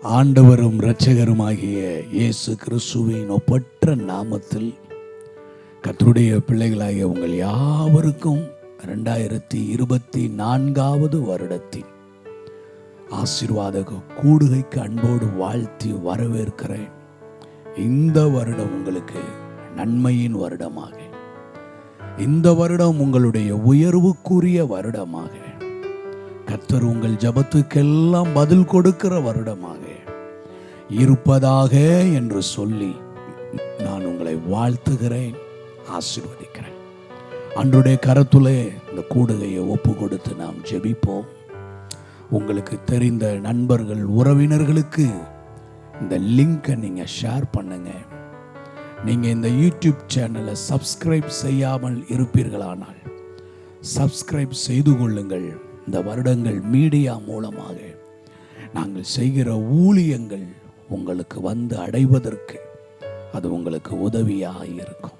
ஆண்டவரும் இரட்சகருமாகிய இயேசு கிறிஸ்துவின் ஒப்பற்ற நாமத்தில் கர்த்தருடைய பிள்ளைகளாகிய உங்கள் யாவருக்கும் 2024 வருடத்தின் ஆசீர்வாத கூடுகைக்கு அன்போடு வாழ்த்தி வரவேற்கிறேன். இந்த வருடம் உங்களுக்கு நன்மையின் வருடமாக, இந்த வருடம் உங்களுடைய உயர்வுக்குரிய வருடமாக, கர்த்தர் உங்கள் ஜெபத்துக்கெல்லாம் பதில் கொடுக்கிற வருடமாக இருப்பதாக என்று சொல்லி நான் உங்களை வாழ்த்துகிறேன், ஆசீர்வதிக்கிறேன். அன்றைய கரத்திலே இந்த கூடுகையை ஒப்பு கொடுத்து நாம் ஜெபிப்போம். உங்களுக்கு தெரிந்த நண்பர்கள் உறவினர்களுக்கு இந்த லிங்கை நீங்கள் ஷேர் பண்ணுங்க. நீங்கள் இந்த யூடியூப் சேனலை சப்ஸ்கிரைப் செய்யாமல் இருப்பீர்களானால் சப்ஸ்கிரைப் செய்து கொள்ளுங்கள். இந்த வருடங்கள் மீடியா மூலமாக நாங்கள் செய்கிற ஊழியங்கள் உங்களுக்கு வந்து அடைவதற்கு அது உங்களுக்கு உதவியாக இருக்கும்.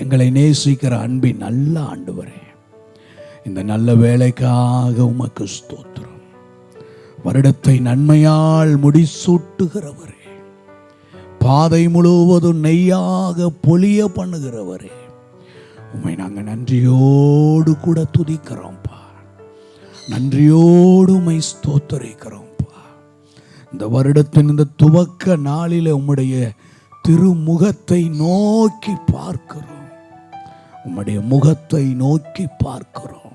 எங்களை நேசிக்கிற அன்பின் நல்ல ஆண்டவரே, இந்த நல்ல வேலைக்காக உமக்கு ஸ்தோத்திரம். வருடத்தை நன்மையால் முடிசூட்டுகிறவரே, பாதை முழுவதும் நெய்யாக பொலிய பண்ணுகிறவரே, உம்மை நாங்கள் நன்றியோடு கூட துதிக்கிறோம்ப்பா, நன்றியோடு உம்மை ஸ்தோத்தரிக்கிறோம்ப்பா. இந்த வருடத்தின் இந்த துவக்க நாளில் உம்முடைய திருமுகத்தை நோக்கி பார்க்கிறோம், உம்முடைய முகத்தை நோக்கி பார்க்கிறோம்,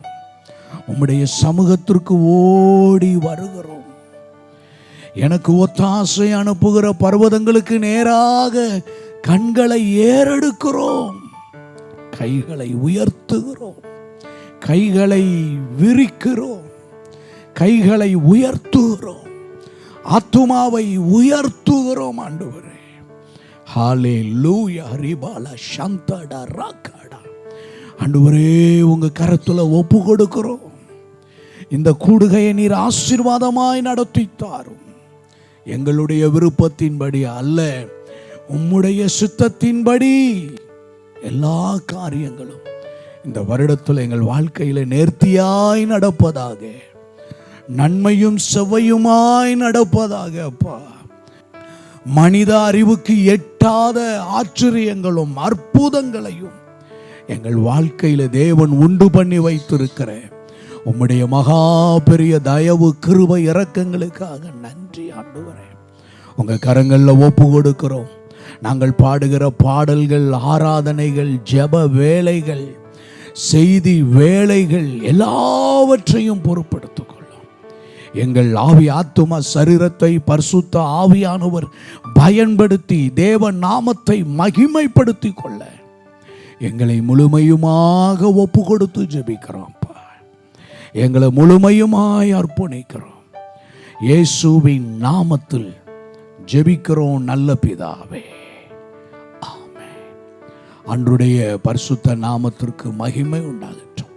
உம்முடைய சமூகத்திற்கு ஓடி வருகிறோம். எனக்கு ஒத்தாசை அனுப்புகிற பர்வதங்களுக்கு நேராக கண்களை ஏறெடுக்கிறோம், கைகளை உயர்த்துகிறோம், கைகளை விரிக்கிறோம், கைகளை உயர்த்துகிறோம், ஆத்துமாவை உயர்த்துகிறோம். ஆண்டவரே, ஹல்லேலூயா, ரிபாலா சந்தடா ராகாடா. ஆண்டவரே, உங்க கரத்துல ஒப்பு கொடுக்கிறோம். இந்த கூடுகையை நீர் ஆசீர்வாதமாய் நடத்தி தாரும். எங்களுடைய விருப்பத்தின்படி அல்ல, உம்முடைய சித்தத்தின்படி எல்லா காரியங்களும் இந்த வருடத்தில் எங்கள் வாழ்க்கையில நேர்த்தியாய் நடப்பதாக, நன்மையும் செவ்வையுமாய் நடப்பதாக. அப்பா, மனித அறிவுக்கு எட்டாத ஆச்சரியங்களும் அற்புதங்களையும் எங்கள் வாழ்க்கையில தேவன் உண்டு பண்ணி வைத்திருக்கிற உம்முடைய மகா பெரிய தயவு கிருபை இரக்கங்களுக்காக நன்றி ஆண்டவரே. உங்க கரங்கள்ல ஒப்பு கொடுக்கிறோம். நாங்கள் பாடுகிற பாடல்கள், ஆராதனைகள், ஜெப வேலைகள், செய்தி வேலைகள் எல்லாவற்றையும் பொறுப்படுத்திக் கொள்ளும். எங்கள் ஆவி ஆத்துமா சரீரத்தை பரிசுத்த ஆவியானவர் பயன்படுத்தி தேவ நாமத்தை மகிமைப்படுத்தி கொள்ள எங்களை முழுமையுமாக ஒப்பு கொடுத்து ஜெபிக்கிறோம்ப்பா. எங்களை முழுமையுமாய் அர்ப்பணிக்கிறோம். இயேசுவின் நாமத்தில் ஜெபிக்கிறோம் நல்ல பிதாவே, ஆமென். அன்றைய பரிசுத்த நாமத்திற்கு மகிமை உண்டாகட்டும்.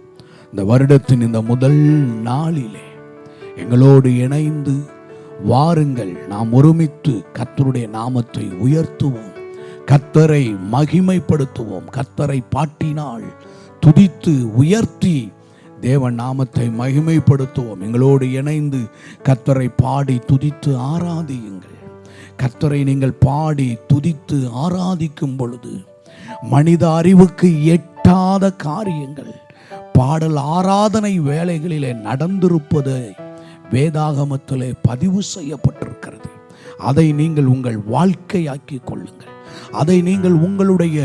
இந்த வருடத்தின் இந்த முதல் நாளிலே எங்களோடு இணைந்து வாருங்கள், நாம் ஒருமித்து கர்த்தருடைய நாமத்தை உயர்த்துவோம், கர்த்தரை மகிமைப்படுத்துவோம். கர்த்தரை பாட்டினால் துதித்து உயர்த்தி தேவன் நாமத்தை மகிமைப்படுத்துவோம். எங்களோடு இணைந்து கர்த்தரை பாடி துதித்து ஆராதியுங்கள். கர்த்தரை நீங்கள் பாடி துதித்து ஆராதிக்கும் பொழுது மனித அறிவுக்கு எட்டாத காரியங்கள் பாடல் ஆராதனை வேளைகளிலே நடந்திருப்பது வேதாகமத்திலே பதிவு செய்யப்பட்டிருக்கிறது. அதை நீங்கள் உங்கள் வாழ்க்கையாக்கி கொள்ளுங்கள், அதை நீங்கள் உங்களுடைய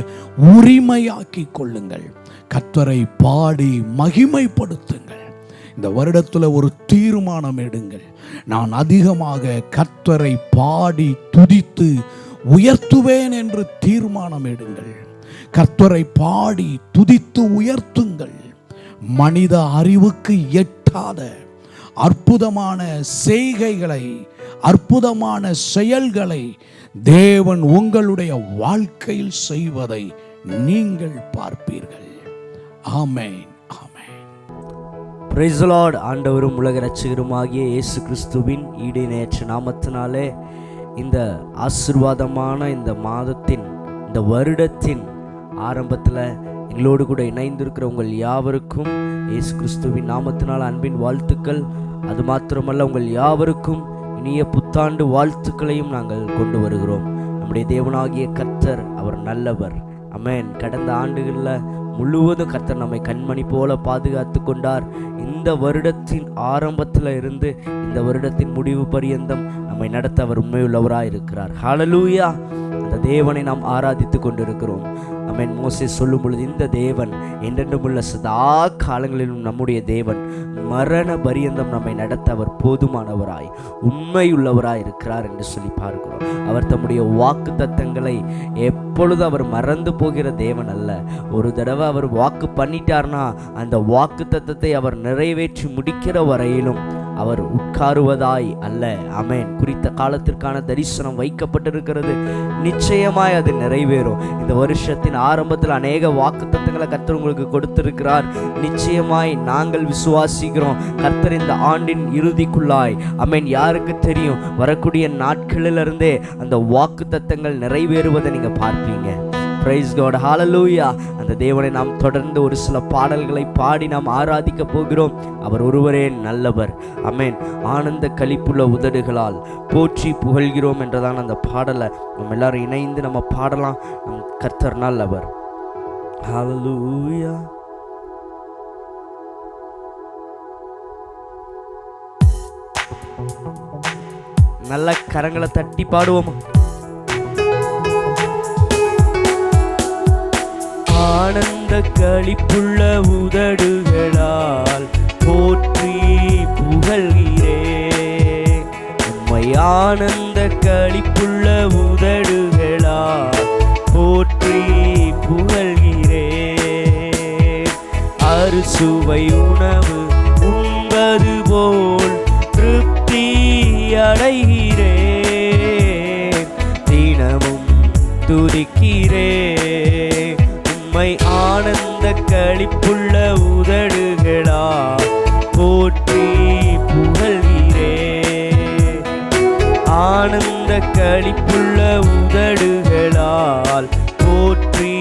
உரிமையாக்கி கொள்ளுங்கள். கர்த்தரை பாடி மகிமைப்படுத்துங்கள். இந்த வருடத்தில் ஒரு தீர்மானம் எடுங்கள். நான் அதிகமாக கர்த்தரை பாடி துதித்து உயர்த்துவேன் என்று தீர்மானம் எடுங்கள். கர்த்தரை பாடி துதித்து உயர்த்துங்கள். மனித அறிவுக்கு எட்டாத அற்புதமான செய்கைகளை, அற்புதமான செயல்களை தேவன் உங்களுடைய வாழ்க்கையில் செய்வதை நீங்கள் பார்ப்பீர்கள். Amen, amen. Praise the Lord. ஆண்டவரும் உலக இரட்சகருமாகிய இயேசு கிறிஸ்துவின் ஈடிணையற்ற நாமத்தினாலே இந்த ஆசீர்வாதமான இந்த மாதத்தின், இந்த வருடத்தின் ஆரம்பத்தில் எங்களோடு கூட இணைந்திருக்கிற உங்கள் யாவருக்கும் இயேசு கிறிஸ்துவின் நாமத்தினால் அன்பின் வாழ்த்துக்கள். அது மாத்திரமல்ல, உங்கள் யாவருக்கும் இனிய புத்தாண்டு வாழ்த்துக்களையும் நாங்கள் கொண்டு வருகிறோம். நம்முடைய தேவனாகிய கர்த்தர் அவர் நல்லவர். ஆமென். கடந்த ஆண்டுகளில் முழுவதும் கர்த்தர் நம்மை கண்மணி போல பாதுகாத்து கொண்டார். இந்த வருடத்தின் ஆரம்பத்தில் இருந்து இந்த வருடத்தின் முடிவு பரியந்தம் நம்மை நடத்த அவர் உண்மையுள்ளவராக இருக்கிறார். ஹல்லேலூயா. அந்த தேவனை நாம் ஆராதித்து கொண்டிருக்கிறோம். ஆமென். மோசே சொல்லும் பொழுது, இந்த தேவன் என்றென்றும் உள்ள சதா காலங்களிலும் நம்முடைய தேவன் மரண பரியந்தம் நம்மை நடத்த அவர் போதுமானவராய் உண்மையுள்ளவராய் இருக்கிறார் என்று சொல்லி பார்க்கிறோம். அவர் தம்முடைய வாக்கு தத்தங்களை எப்பொழுது அவர் மறந்து போகிற தேவன் அல்ல. ஒரு தடவை அவர் வாக்கு பண்ணிட்டார்னா அந்த வாக்கு தத்தத்தை அவர் நிறைவேற்றி முடிக்கிற வரையிலும் அவர் உட்காருவதாய் அல்ல. ஆமென். குறித்த காலத்திற்கான தரிசனம் வைக்கப்பட்டிருக்கிறது. நிச்சயமாய் அது நிறைவேறும். இந்த வருஷத்தின் ஆரம்பத்தில் அநேக வாக்குத்தத்தங்களை கர்த்தர் உங்களுக்கு கொடுத்திருக்கிறார். நிச்சயமாய் நாங்கள் விசுவாசிக்கிறோம். கர்த்தர் இந்த ஆண்டின் இறுதிக்குள்ளாய், ஆமென், யாருக்கு தெரியும், வரக்கூடிய நாட்களிலிருந்தே அந்த வாக்குத்தத்தங்கள் நிறைவேறுவதை நீங்க பார்ப்பீங்க. Praise God. ஹல்லேலூயா. அந்த தேவனை நாம் தொடர்ந்து ஒரு சில பாடல்களை பாடி நாம் ஆராதிக்க போகிறோம். அவர் ஒருவரே நல்லவர். ஆமென். ஆனந்த களிப்புள்ள உதடுகளால் போற்றி புகழ்கிறோம் என்றதான் அந்த பாடலை நம்ம எல்லாரும் இணைந்து நம்ம பாடலாம். நம் கர்த்தர் நல்லவர். ஹல்லேலூயா. நல்ல கரங்களை தட்டி பாடுவோம். ஆனந்த களிப்புள்ள உதடுகளால் போற்றி புகழ்கிறேன். உம்மை ஆனந்த களிப்புள்ள உதடுகளால் போற்றி புகழ்கிறேன். அறுசுவை உணவு உண்பது போல் திருப்தி அடைகிறேன். தினமும் துதிக்கிறேன். உம்மை ஆனந்த களிப்புள்ள உதடுகளால் போற்றி புகழ்கிறேன். ஆனந்த களிப்புள்ள உதடுகளால் போற்றி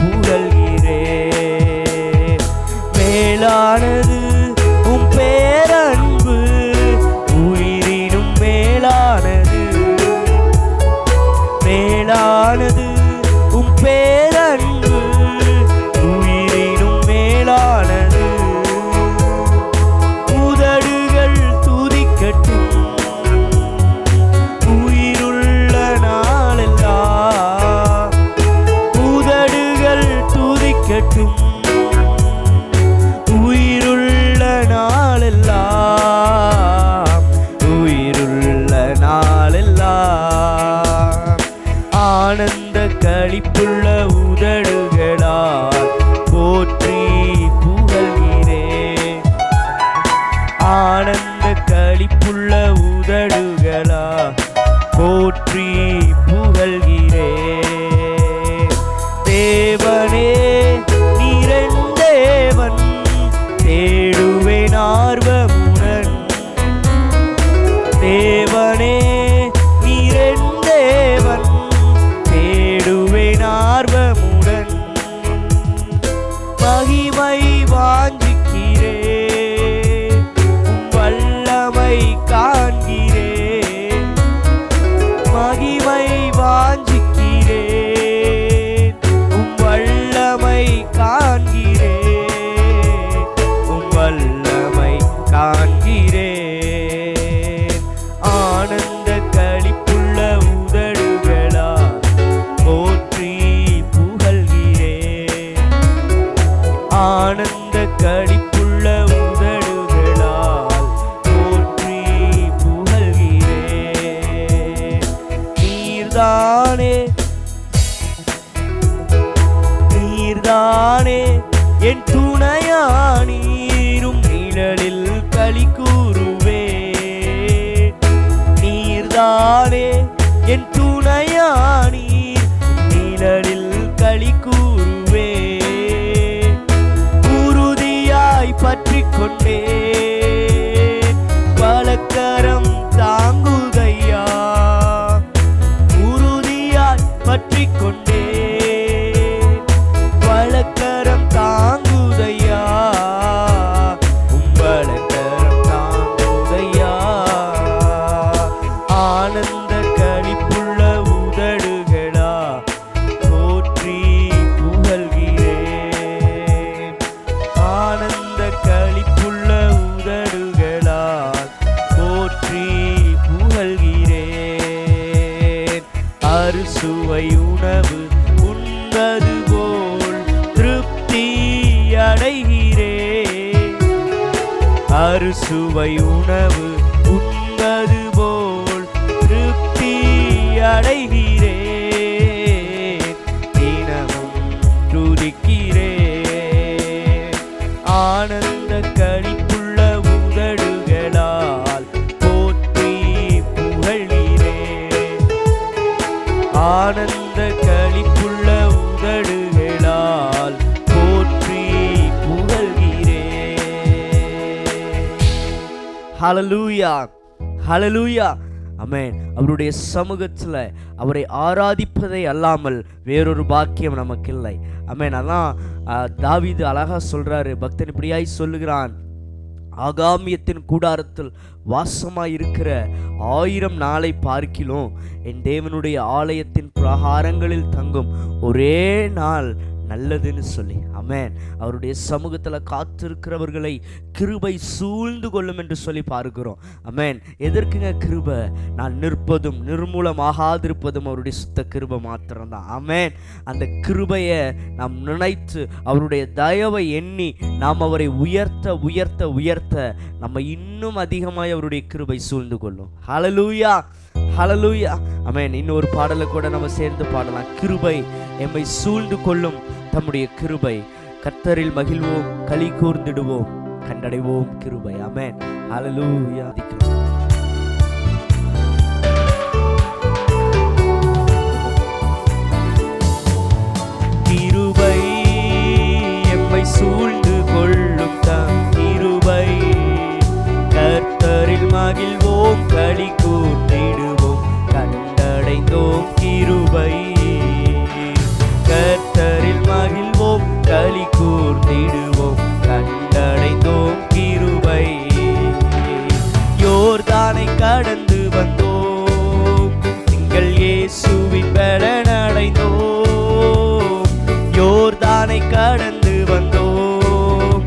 புகழ்கிறேன். மேலானது உம் பேரன்பு, உயிரினும் மேலானது. மேலானது உம் பேரன்பு, உயிரினும் மேலானது. உதடுகள் துதிக்கட்டும் உயிருள்ள நாளெல்லாம். உதடுகள் துதிக்கட்டும் உயிருள்ள நாளெல்லாம். உயிருள்ள நாளெல்லாம். ஆனந்த களிப்புள்ள உதடுகளால் போற்றி புகழ்கிறேன். ஆனந்த களிப்புள்ள உதடுகளால் போற்றி புகழ்கிறேன். தேவனே நீரென் தேவன், தேடுவேன் ஆர்வமுடன். தேவனே நீரென் தேவன், தேடுவேன் ஆர்வமுடன். மகிமை வாஞ்சிக்கிறேன், உம் வல்லமை காண்கிறேன். மகிமை வாஞ்சிக்கிறேன், உம் வல்லமை காண்கிறேன். உம் வல்லமை காண்கிறேன். ஆனந்த களிப்புள்ள உதடுகளால் போற்றி புகழ்கிறேன். ஆனந்த களிப்புள்ள உதடுகளால் போற்றி புகழ்கிறேன். நீர்தானே நீர்தானே என் துணையானீரும் நிழலில் களி கூறுவேன். நீர்தானே என் துணையானீர், நிழலில் களி கூறுவேன். உறுதியாய் பற்றிக் கொண்டேன், வலக்கரம் தாங்குதையா. உறுதியாய் பற்றிக் கொண்டேன், வலக்கரம் தாங்குதையா. உம் வலக்கரம் தாங்குதையா. அறுசுவை உணவு உண்பது போல் திருப்தி அடைகிறேன், தினமும் துதிக்கிறேன். ஆனந்த களிப்புள்ள உதடுகளால் போற்றி புகழ்கிறேன். ஆனந்த களிப்புள்ள உதடுகளால் போற்றி புகழ்கிறேன். ஹல்லேலூயா, ஹல்லேலூயா, ஆமென். அவருடைய சமூகத்தில் அவரை ஆராதிப்பதை அல்லாமல் வேறொரு பாக்கியம் நமக்கு இல்லை. ஆமென். அதான் தாவீது அழகா சொல்றாரு, பக்தன் இப்படியாய் சொல்லுகிறான், ஆகாமியத்தின் கூடாரத்தில் வாசமாய் இருக்கிற 1000 நாளை பார்க்கிலும் என் தேவனுடைய ஆலயத்தின் பிரகாரங்களில் தங்கும் ஒரே நாள் நல்லதுன்னு சொல்லி. ஆமென். அவருடைய சமூகத்தில் காத்திருக்கிறவர்களை கிருபை சூழ்ந்து கொள்ளும் என்று சொல்லி பார்க்கிறோம். ஆமென். எதற்குங்க கிருபை? நான் நிற்பதும் நிர்மூலமாகாதிருப்பதும் அவருடைய சுத்த கிருபை மாத்திரம்தான். ஆமென். அந்த கிருபையை நாம் நினைத்து அவருடைய தயவை எண்ணி நாம் அவரை உயர்த்த உயர்த்த உயர்த்த நம்ம இன்னும் அதிகமாய் அவருடைய கிருபை சூழ்ந்து கொள்ளும். ஹல்லேலூயா, ஹல்லேலூயா, ஆமென். இன்னொரு பாடலை கூட நம்ம சேர்ந்து பாடலாம். கிருபை எம்மை சூழ்ந்து கொள்ளும் தம்முடைய கிருபை, கர்த்தரில் மகிழ்வோம், களி கூர்ந்திடுவோம், கண்டடைவோம் கிருபை. ஆமென். ஹல்லேலூயா. கிருபை எம்மை சூழ்ந்து கொள்ளும் தம் கிருபை, கர்த்தரில் மகிழ்வோம், களி கூர்ந்திடுவோம், கண்டடைந்தோம் கிருபை. கர்த்தரில் மகிழ்வோம், களி கூர்ந்திடுவோம், கண்டடைந்தோம் கிருபை. யோர்தானை கடந்து வந்தோம், எங்கள் இயேசுவின் பலனடைந்தோம். யோர்தானை கடந்து வந்தோம்,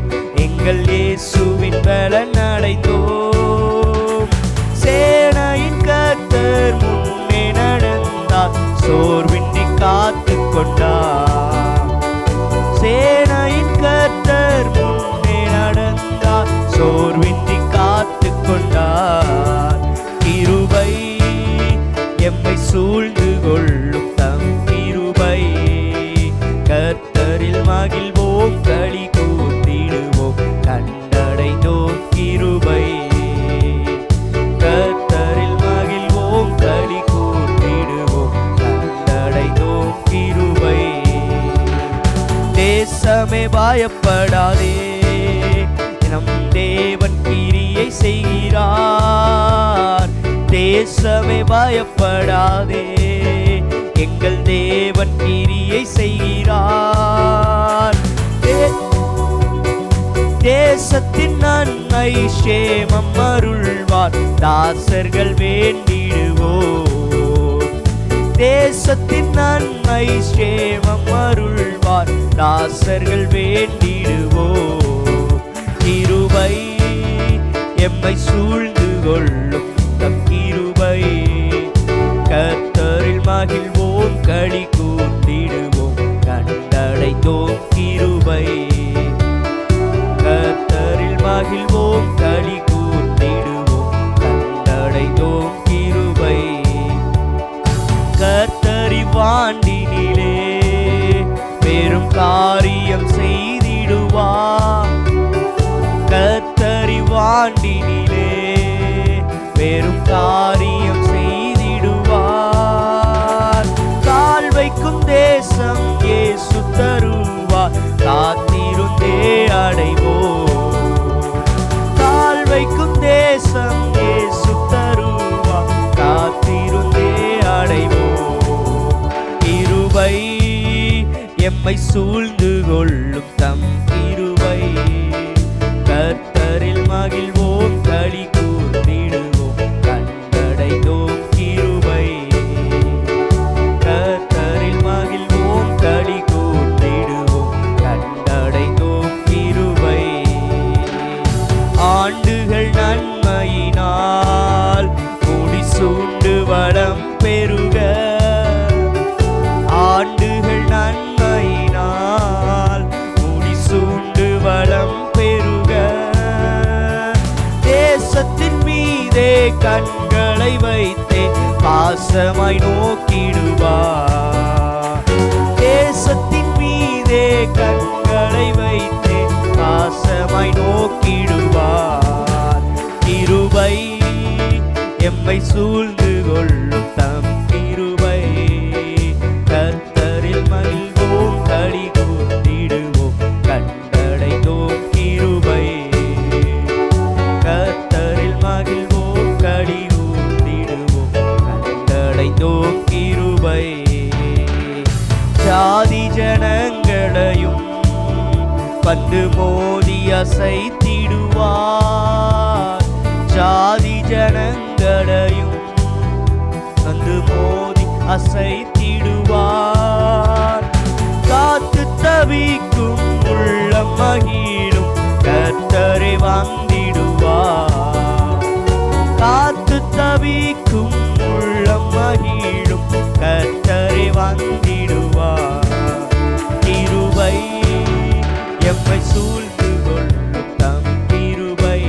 எங்கள் இயேசுவின் பலனடைந்தோம். சேனையின் கர்த்தர் முன்னே நடந்தார், சோர்வின்றி காத்து கொண்டார். சேனையின் கர்த்தர் முன்னே நடந்தார், சோர்வின்றி காத்து கொண்டார். கிருபை எம்மை சூழ்ந்து கொள்ளும் தம் கிருபை, கர்த்தரில் மகிழ்வோம், களி கூர்ந்திடுவோம், கண்டடைந்தோம் கிருபை. கர்த்தரில் மகிழ்வோம், களி கூர்ந்திடுவோம், கண்டடைந்தோம் கிருபை. தேசமே பயப்படாதே, நம் தேவன் கிரியை செய்கிறார். தேசமே பயப்படாதே, எங்கள் தேவன் கிரியை செய்கிறார். தேசத்தின் நன்மை சேமம் அருள்வார், தாசர்கள் வேண்டிடுவோம். தேசத்தின் நன்மை சேமம் அருள்வார், தாசர்கள் வேண்டிடுவோம். கிருபை எம்மை சூழ்ந்து கொள்ளும் தம் கிருபை, கர்த்தரில் மகிழ்வோம், களி கூர்ந்திடுவோம், கண்டடைந்தோம் கிருபை. கர்த்தரில் மகிழ்வோம், களி கூர்ந்திடுவோம், கண்டடைந்தோம் கிருபை. கர்த்தரிவாண்டினிலே பெரும் காரியம் செய்திடுவார். கர்த்தரிவாண்டினிலே பெரும் காரியம் செய்திடுவார். கால் வைக்கும் தேசம் இயேசு தருவார், காத்திருந்தே அடைவோம். கால் வைக்கும் தேசம் இயேசு தருவார், காத்திருந்தே அடைவோம். கிருபை எம்மை சூழ்ந்து கொள்ளும் தம் கிருபை, கர்த்தரில் மகிழ்வோம், களி கூர்ந்திடுவோம், கண்டடைந்தோம் கிருபை. கர்த்தரில் மகிழ்வோம், களி கூர்ந்திடுவோம், கண்டடைந்தோம் கிருபை. ஆண்டுகள் நன்மையினால் முடிசூண்டு வளம் பெருக, ஆண்டுகள் நன்மையினால் முடிசூண்டு வளம் பெருக. பாசமாய் நோக்கிடுவார். தேசத்தின் மீதே கண்களை வைத்தே பாசமாய் நோக்கிடுவார். கிருபை எம்மை சூழ்ந்து கொள்ளும் தம் கிருபை, கர்த்தரில் மகிழ்வோம் களி கூர்ந்திடுவோம் கண்டடைந்தோம் கிருபை. கர்த்தரில் மகிழ்வோம் களி கூர்ந்திடுவோம் கண்டடைந்தோம் கிருபை. ஜாதி ஜனங்களையும் வந்து மோதி அசைத்திடுவார். ஜாதி ஜனங்களையும் வந்து மோதி அசைத்திடுவார். காத்து தவிக்கும் உள்ளம் மகிழும் கர்த்தரை வந்திடுவார். காத்து தவிக்கும் உள்ளம் மகிழும் கர்த்தரை வந்திடுவார். கிருபை எம்மை சூழ்ந்து கொள்ளும் தம் கிருபை,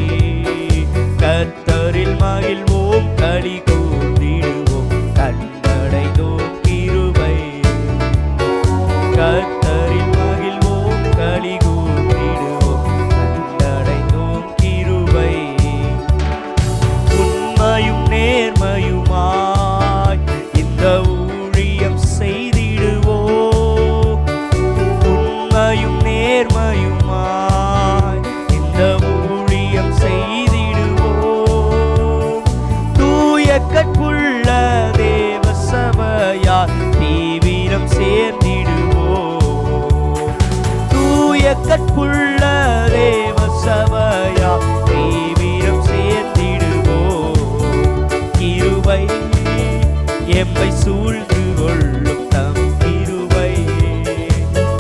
கர்த்தரில் மகிழ்வோம் களி கூர்ந்திடுவோம் கண்டடைந்தோம் கிருபை. கர்த்தரில் மகிழ்வோம் களி கூர்ந்திடுவோம் கண்டடைந்தோம் கிருபை. உண்மையும் நேர்மையுமாய் இந்த ஊழியம் செய்திடுவோம். உண்மையும் நேர்மையுமாய் இந்த ஊழியம் செய்திடுவோம். தூய கற்புள்ள தேவ சபையார் தீவிரம் சேர்ந்திடுவோம். தூய கற்புள்ள தேவ சபையார் தீவிரம் சேர்ந்திடுவோம். கிருபை எம்மை சூழ்ந்து கொள்ளும் தம் கிருபை,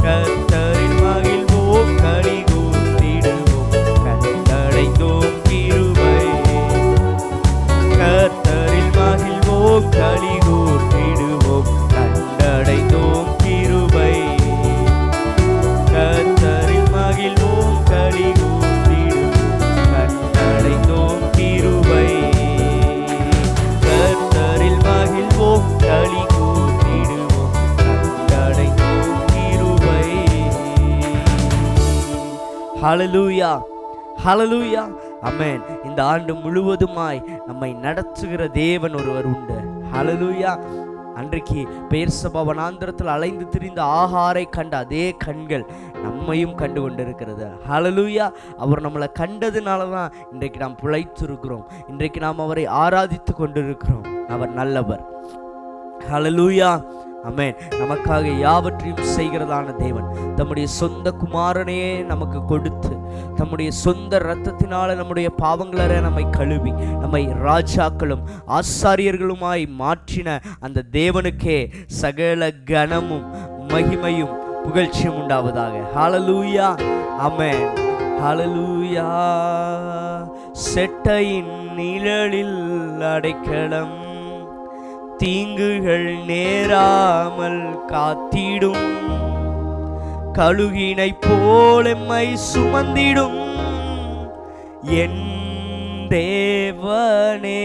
கர்த்தரில் மகிழ்வோம் களி கூர்ந்திடுவோம் கண்டடைந்தோம் கிருபை. கர்த்தரில் மகிழ்வோம் களி கூர்ந்திடுவோம் கண்டடைந்தோம் கிருபை. கர்த்தரில் மகிழ்வோம் களி கூர்ந்திடுவோம் கண்டடைந்தோம் கிருபை. கர்த்தரில் மகிழ்வோம் களி கூர்ந்திடுவோம் கண்டடைந்தோம் கிருபை. ஹல்லேலூயா, ஹல்லேலூயா, ஆமென். இந்த ஆண்டு முழுவதுமாய் நம்மை நடத்துகிற தேவன் ஒருவர் உண்டு. ஹல்லேலூயா. அன்றைக்கு பெயர்சபா வனாந்திரத்தில் அலைந்து திரிந்த ஆகாரை கண்ட அதே கண்கள் நம்மையும் கண்டு கொண்டிருக்கிறது. ஹல்லேலூயா. அவர் நம்மளை கண்டதுனால தான் இன்றைக்கு நாம் பிழைத்திருக்கிறோம். இன்றைக்கு நாம் அவரை ஆராதித்து கொண்டிருக்கிறோம். அவர் நல்லவர். ஹல்லேலூயா, ஆமென். நமக்காக யாவற்றையும் செய்கிறதான தேவன் தம்முடைய சொந்த குமாரனையே நமக்கு கொடுத்து தம்முடைய சொந்த இரத்தத்தினால நம்முடைய பாவங்களரை நம்மை கழுவி நம்மை ராஜாக்களும் ஆசாரியர்களுமாய் மாற்றின அந்த தேவனுக்கே சகல கனமும் மகிமையும் புகழ்ச்சியும் உண்டாவதாக. ஹல்லேலூயா, ஆமென். ஹல்லேலூயா. செட்டையின் நிழலில் அடைக்கலம், தீங்குகள் நேராமல் காத்திடும், கழுகினை போல் எம்மை சுமந்திடும் என் தேவனே.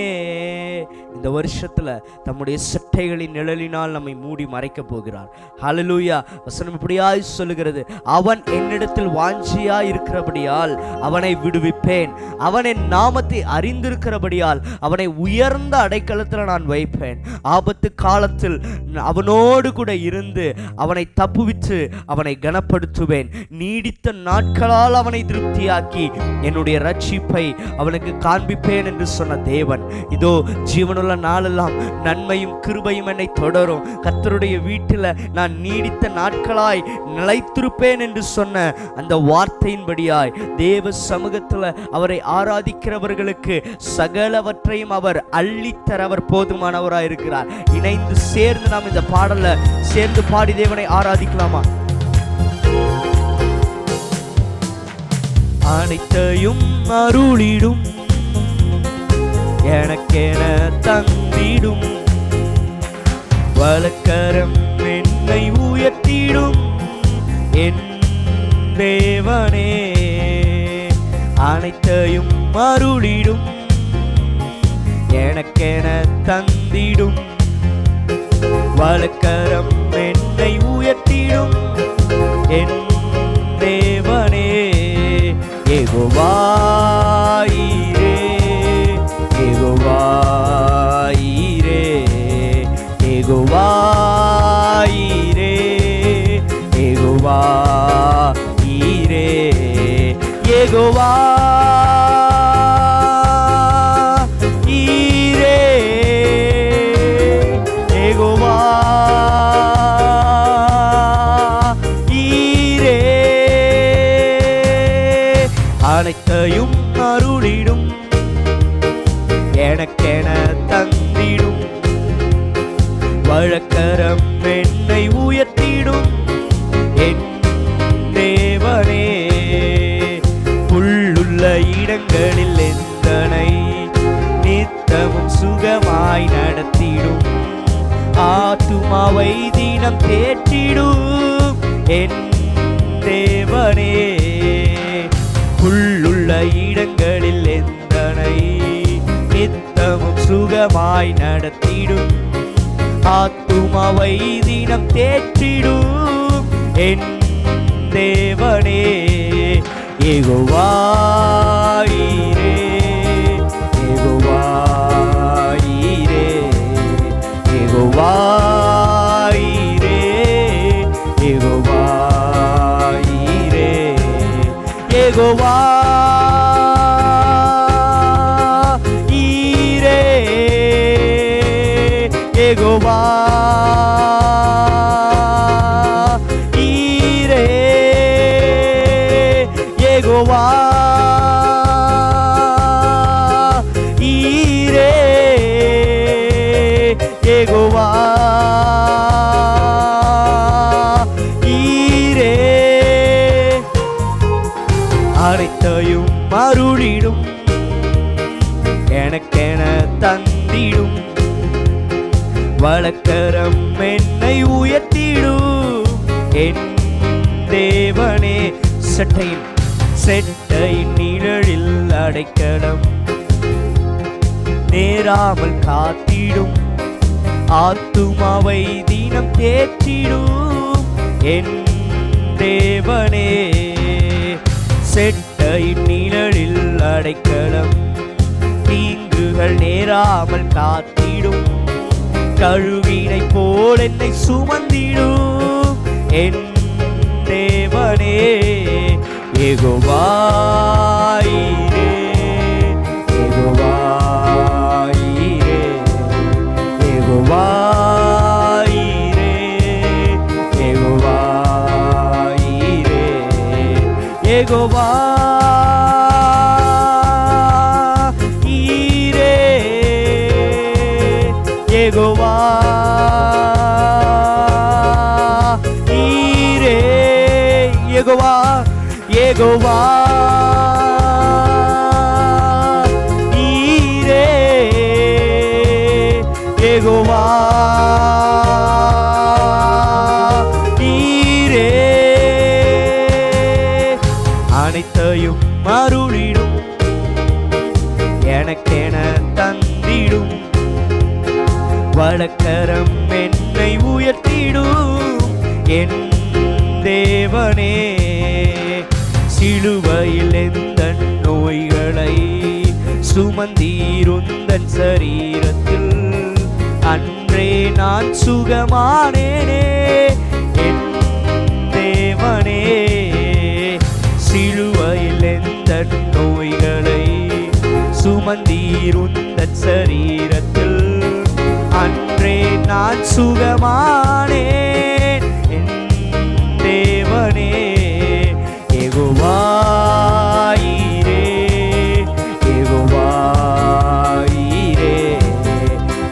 இந்த வருஷத்துல தம்முடைய செட்டைகளின் நிழலினால் நம்மை மூடி மறைக்க போகிறார். ஹல்லேலூயா. வசனம் இப்படியாய் சொல்லுகிறது, அவன் என்னிடத்தில் வாஞ்சியாய் இருக்கிறபடியால் அவனை விடுவிப்பேன், அவன் என் நாமத்தை அறிந்திருக்கிறபடியால் அவனை உயர்ந்த அடைக்கலத்தில் நான் வைப்பேன், ஆபத்து காலத்தில் அவனோடு கூட இருந்து அவனை தப்புவித்து அவனை கனப்படுத்துவேன், நீடித்த நாட்களால் அவனை திருப்தியாக்கி என்னுடைய ரட்சிப்பை அவனுக்கு காண்பிப்பேன் என்று சொன்ன தேவன், இதோ ஜீவனுள்ள நாளெல்லாம் நன்மையும் கிருபையும் என்னை தொடரும், கர்த்தருடைய வீட்டில் நான் நீடித்த நாட்களாய் நிலைத்திருப்பேன் என்று சொன்ன அந்த வார்த்தையின்படியாய் தேவ சமூகத்தில் அவரை ஆராதிக்கிறவர்களுக்கு சகலவற்றையும் அவர் அள்ளித்தர அவர் போதுமானவராய் இருக்கிறார். இணைந்து சேர்ந்து நாம் இந்த பாடலை சேர்ந்து பாடி தேவனை ஆராதிக்கலாமா? அனைத்தையும் அருளிடும், எனக்கென தந்திடும், வலக்கரம் என்னை உயர்த்திடும் என் தேவனே. அனைத்தையும் அருளிடும், எனக்கென தந்திடும், வலக்கரம் என்னை உயர்த்திடும் என் தேவனே. யெகோவா ஈரே, யெகோவா ஈரே, யெகோவா ஈரே, யெகோவா ஈரே, யெகோவா ஈரே, யெகோவா ஈரே. அனைத்தையும் அருளிடும், எனக்கென தந்திடும், வழக்கரம் என்னை உயர்த்திடும் என் தேவனே. புல்லுள்ள இடங்களில் எந்தனை நித்தமும் சுகமாய் நடத்திடும், ஆத்துமாவை தினம் தேற்றிடும் என் தேவனே. புல்லுள்ள இடங்களில் எந்தனை நித்தமும் சுகமாய் நடத்திடும், ஆத்துமாவை தினம் தேற்றிடும் என் தேவனே. யெகோவா ஈரே, யெகோவா ஈரே, யெகோவா ஈரே, யெகோவா ஈரே, யெகோவா ஈரே, யெகோவா ஈரே, யெகோவா ஈரே, யெகோவா ஈரே. அனைத்தையும் அருளிடும், எனக்கென தந்திடும், வலக்கரம் என்னை உயர்த்திடும் என் தேவனே. செட்டையின் நிழலில் அடைக்கலம், நேராமல் காத்திடும், ஆத்துமாவை தினம் தேற்றிடும் என் தேவனே. செட்டையின் நிழலில் அடைக்கலம், தீங்குகள் நேராமல் காத்திடும், கழுவினை போல் என்னை சுமந்திடும் என் தேவனே. யெகோவா ஈரே, யெகோவா ஈரே, யெகோவா ஈரே, யெகோவா ஈரே, யெகோவா ஈரே, யெகோவா ஈரே, யெகோவா யெகோவா ஈரே, யெகோவா ஈரே. அனைத்தையும் அருளிடும், எனக்கென தந்திடும், வலக்கரம் என்னை உயர்த்திடும் என் தேவனே. சிலுவையில் எந்த நோய்களை சுமந்தீருந்தன் சரீரத்தில், அன்றே நான் சுகமானேனே என் தேவனே. சிலுவையில் எந்த நோய்களை சுமந்தீருந்தன் சரீரத்தில், அன்றே நான் சுகமானேன் என் தேவனே. யெகோவா ஈரே, யெகோவா ஈரே,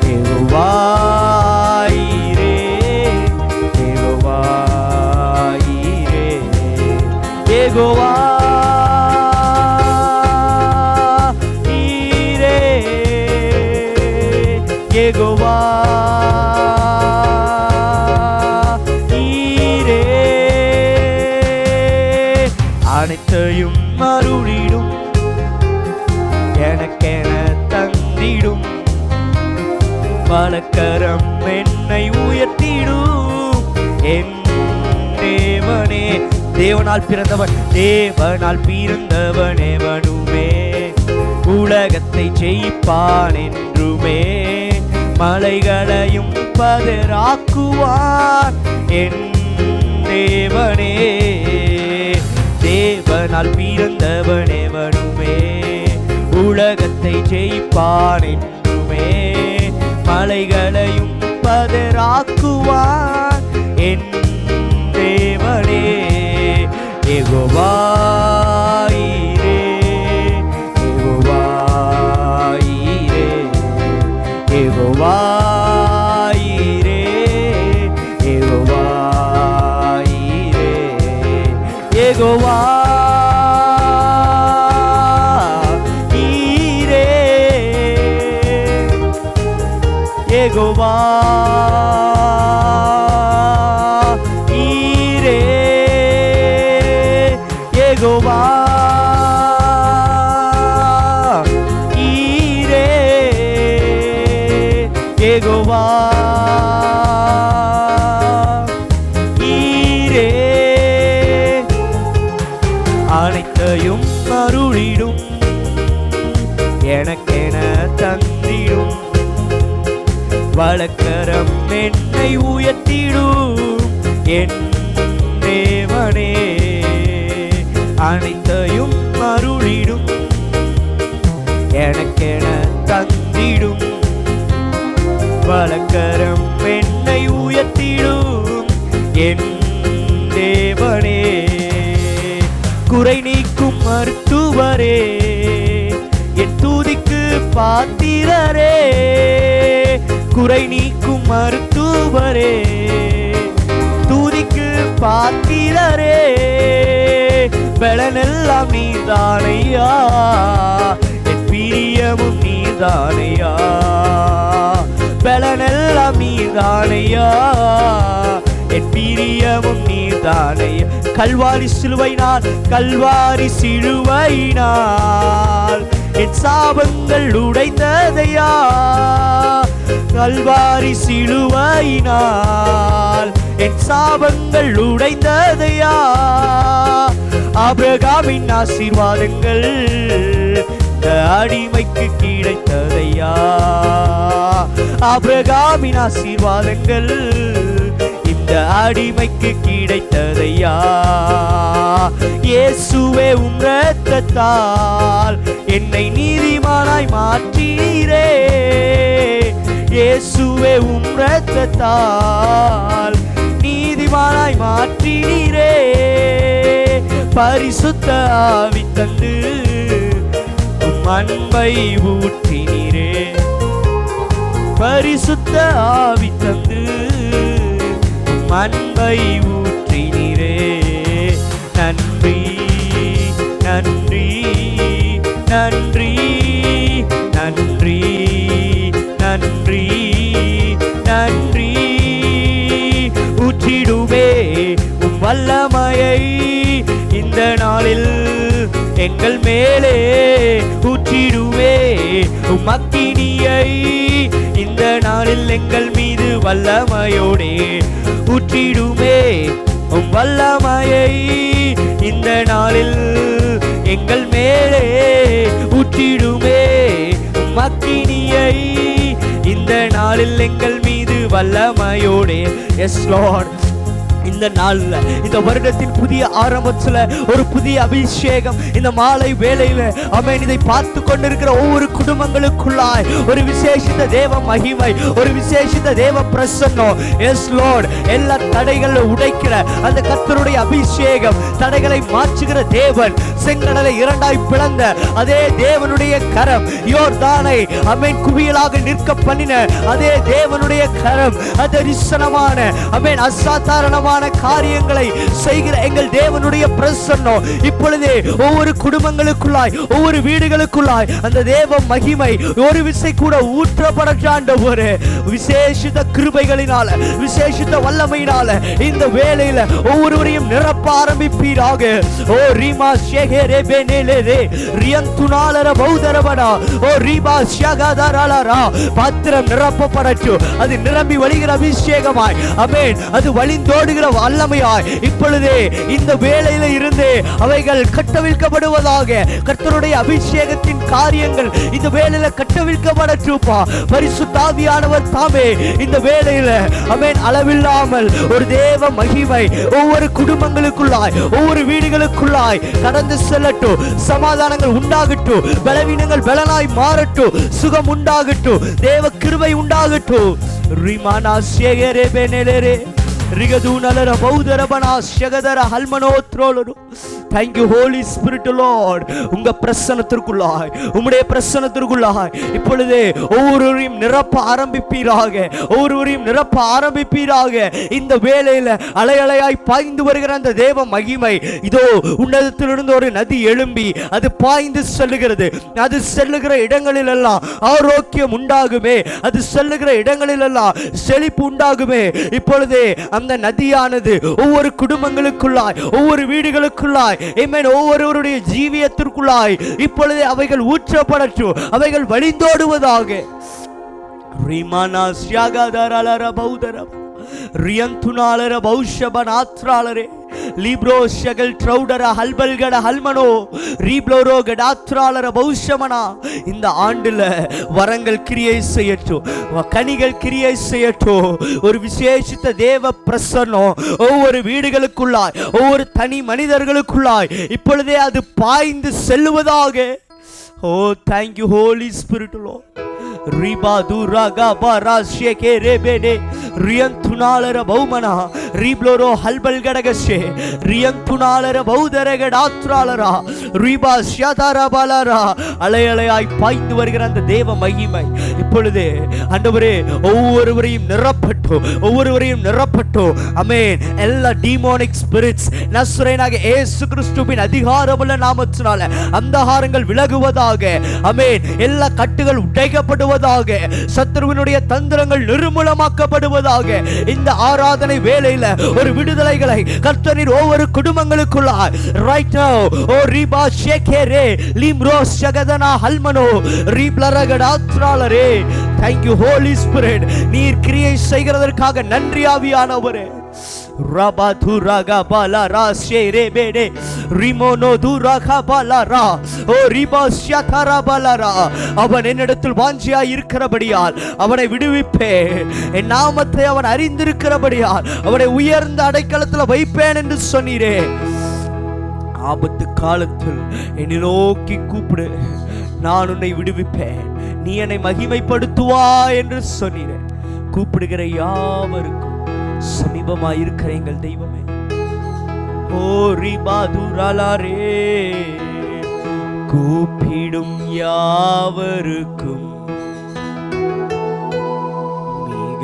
யெகோவா ஈரே, யெகோவா ஈரே, யெகோவா ஈரே, யெகோவா ஈரே. அனைத்தையும் அருளிடும், எனக்கென தந்திடும், வலக்கரம் என்னை உயர்த்திடும் என் தேவனே. தேவனால் பிறந்தவன் எவனுமே உலகத்தை ஜெயிப்பான் என்றுமே. மலைகளையும் பதராக்குவான் என் தேவனே. தேவனால் பிறந்தவன் எவனுமே உலகத்தை ஜெயிப்பான் என்றுமே. மலைகளையும் பதராக்குவான் என் தேவனே. யெகோவா ஈரே, யெகோவா ஈரே, யெகோவா ஈரே, யெகோவா ஈரே, யெகோவா ஈரே, யெகோவா ஈரே, யெகோவா ஈரே, யெகோவா ஈரே. அனைத்தையும் அருளிடும் எனக்கென தந்திடும் வலக்கரம் என்னை உயர்த்திடும் என் தேவனே. அனைத்தையும் அருளிடும் எனக்கென தந்திடும் வலக்கரம் என்னை உயர்த்திடும் என் தேவனே. குறை நீக்கும் மருத்துவரே, என் தூதிக்கு பாத்திரரே. குறை நீக்கும் மருத்துவரே, தூதிக்கு பாத்திரரே. பலனெல்லாம் நீதானையா, என் பிரியமும் நீதானையா. பலனெல்லாம் நீதானையா, என் பிரியமும் நீதானையா. கல்வாரி சிலுவையினால், கல்வாரி சிலுவையினால் என் சாபங்கள் உடைந்ததையா. கல்வாரி சிலுவையினால் என் சாபங்கள் உடைந்ததையா. ஆபிரகாமின் ஆசீர்வாதங்கள் இந்த அடிமைக்கு கிடைத்ததையா. ஆபிரகாமின் ஆசீர்வாதங்கள் இந்த அடிமைக்கு கிடைத்ததையா. இயேசுவே உம் இரத்தத்தால் என்னை நீதிமானாய் மாற்றீரே. இயேசுவே உம் இரத்தத்தால் நீதிமானாய் மாற்றீரே. பரிசுத்த ஆவி தந்து உம் அன்பை ஊற்றினீரே. பரிசுத்த ஆவி தந்து உம் அன்பை ஊற்றினீரே. நன்றி நன்றி நன்றி நன்றி நன்றி நன்றி. ஊற்றிடுவே உம் வல்லமையை இந்த நாளில் எங்கள் மேலே. ஊற்றிடுவே உம் அக்கினியை இந்த நாளில் எங்கள் மீது வல்லமையோடே. ஊற்றிடுமே உம் வல்லமையை இந்த நாளில் எங்கள் மேலே. ஊற்றிடுமே உம் அக்கினியை இந்த நாளில் எங்கள் மீது வல்லமையோடே. எஸ் லார்ட், இந்த நாள்ல, இந்த வருடத்தின் புதிய ஆரம்பத்துல ஒரு புதிய அபிஷேகம் இந்த மாலை வேளையில ஆமென். இதை பார்த்து கொண்டிருக்கிற ஒவ்வொரு குடும்பங்களுக்குள்ளாய் ஒரு விசேஷித்த தேவ மகிமை, ஒரு விசேஷித்த தேவ பிரசன்னம். எஸ் லார்ட், எல்லா தடைகளை உடைக்கிற அந்த கர்த்தருடைய அபிஷேகம், தடைகளை மாற்றுகிற தேவன், செங்கடலை இரண்டாய் பிளந்த அதே தேவனுடைய கரம், யோர்தானை ஆமென் குவியலாக நிற்க பண்ணின அதே தேவனுடைய கரம், அது ரிசனமான ஆமென் அசாதாரணமான காரியங்களை செய்கிற எங்கள் தேவனுடைய பிரசன்னம் இப்பொழுதே ஒவ்வொரு குடும்பங்களுக்குள்ளாய், ஒவ்வொரு வீடுகளுக்குள்ளாய் அந்த தேவ மகிமை ஒரு விசை கூட ஊற்றப்படச்சாண்டவர். விசேஷித்த கிருபைகளினால, விசேஷித்த வல்லமையினால இந்த வேளையில ஒவ்வொருவரையும் நிரப்ப ஆரம்பிப்பீராக. ஓ ரீமா ஷேகரே பெனேலே ரியந்துனாலர பௌதரபடா ஓ ரீபா ஷகதரலரா பாத்திரம் நிரப்பப்படட்டும். அது நிரம்பி வழிகிற அபிஷேகமாய், ஆமென், அது வழிந்தோடுகிற வல்லமையாய் இப்பொழுதே இந்த வேளையில இருந்து அவைகள் கட்டவிழ்க்கப்படுவதாக. கர்த்தருடைய அபிஷேகத்தின் காரியங்கள் இந்த வேளையில கட்டவிழ்க்கப்படட்டும்பா. பரிசுத்த ஆவியானவர் தாமே இந்த வேளையில, ஆமென், அளவில்லாமல் ஒரு தேவ மகிமை ஒவ்வொரு குடும்பங்களுக்குள்ளாய், ஒவ்வொரு வீடுகளுக்குள்ளாய் கடந்து செல்லட்டும். சமாதானங்கள் உண்டாகட்டும், பலவீனங்கள் பலனாய் மாறட்டும், சுகம் உண்டாகட்டும், தேவ கிருபை உண்டாகட்டும். ரிமானா ஷேகரே பெனேலே ரிகதுனலர பௌதரபனா ஷகதர ஹல்மனோத்ரோலரு. Thank you Holy Spirit Lord. உங்க பிரசன்னத்திற்குள்ளாய், உம்முடைய பிரசன்னத்திற்குள்ளாய் இப்பொழுதே ஒவ்வொருவரையும் நிரப்ப ஆரம்பிப்பீராக, ஒவ்வொருவரையும் நிரப்ப ஆரம்பிப்பீராக. இந்த வேளையில அலையலையாய் பாய்ந்து வருகிற அந்த தேவ மகிமை இதோ உன்னதத்திலிருந்து ஒரு நதி எழும்பி அது பாய்ந்து செல்லுகிறது. அது செல்லுகிற இடங்களில் எல்லாம் ஆரோக்கியம் உண்டாகுமே, அது செல்லுகிற இடங்களில் எல்லாம் செழிப்பு உண்டாகுமே. இப்பொழுதே அந்த நதியானது ஒவ்வொரு குடும்பங்களுக்குள்ளாய், ஒவ்வொரு வீடுகளுக்குள்ளாய், ஆமென், ஒவ்வொருவருடைய ஜீவியத்திற்குள்ளாய் இப்பொழுதே அவைகள் ஊற்றப்படட்டும், அவைகள் வழிந்தோடுவதாக. ரிமானா ஷ்யாகதரலர பௌதரப ரியந்துனாலர பௌஷபனாத்ராலரே லிப்ரோ ஷகல் ட்ரௌடர ஹல்பல்கட ஹல்மனோ ரீப்ளோரோ கடாத்ராலர பௌஷமனா. இந்த ஆண்டுல வரங்கள் கிரியை செய்யட்டும், கனிகள் கிரியை செய்யட்டும். ஒரு விசேஷித்த தேவ பிரசன்னம் ஒவ்வொரு வீடுகளுக்குள்ளாய், ஒவ்வொரு தனி மனிதர்களுக்குள்ளாய் இப்பொழுதே அது பாய்ந்து செல்லுவதாக. Oh thank you holy spirit lord. ரிபா துராகா பாரா ஷேகரே பெனே ரியந்துனாலர பௌமனா ரிப்ளோரோ ஹல்பல்கடகஷே ரியந்துனாலர பௌதரகடாத்ராலரா ரிபா ஷதரபலரா. அலையலையாய் பாய்ந்து வருகிற அந்த தேவ மகிமை இப்பொழுது ஆண்டவரே ஒவ்வொருவரையும் நிரப்பட்டும், ஒவ்வொருவரையும் நிரப்பட்டும். ஆமென். எல்லா டீமோனிக் ஸ்பிரிட்ஸ் நஸ்ரேனாகிய இயேசு கிறிஸ்துவின் அதிகாரமுள்ள நாமத்தினால அந்தகாரங்கள் விலகுவதாக. ஆமென். எல்லா கட்டுகள் உடைக்கப்படுவதாக, சத்துருவினுடைய தந்திரங்கள் நிர்மூலமாக்கப்படுவதாக. இந்த ஆராதனை வேளையில ஒரு விடுதலைகளை கர்த்தரின் ஒவ்வொரு குடும்பங்களுக்குள்ளாய் right now O ரிபா ஷேகரே லிம்ரோ ஷகதனா ஹல்மனோ ரிப்ளரகடாத்ராலரே. thank you Holy Spirit. நீர் கிரியை செய்கிறதற்காக நன்றி ஆவியானவரே. ரபா துராகா பாலரா ஷேரே பெனே ரிமோனோ துராகா பாலரா ஓ ரிபா ஷதரா பாலரா. அவன் என்னிடத்தில் வாஞ்சியாய் இருக்கிறபடியால் அவனை விடுவிப்பேன், என் நாமத்தை அவன் அறிந்திருக்கிறபடியால் அவனை உயர்ந்த அடைக்கலத்தில் வைப்பேன் என்று சொன்னீரே. ஆபத்து காலத்தில் என்னை நோக்கி கூப்பிடு, நான் உன்னை விடுவிப்பேன், நீ என்னை மகிமைப்படுத்துவா என்று சொன்னீரே. கூப்பிடுகிற யாவருக்கும் சமீபமாயிருக்கிற எங்கள் தெய்வமே. ஓ ரிபாதுராலாரே கூப்பிடும் யாவருக்கும் மிக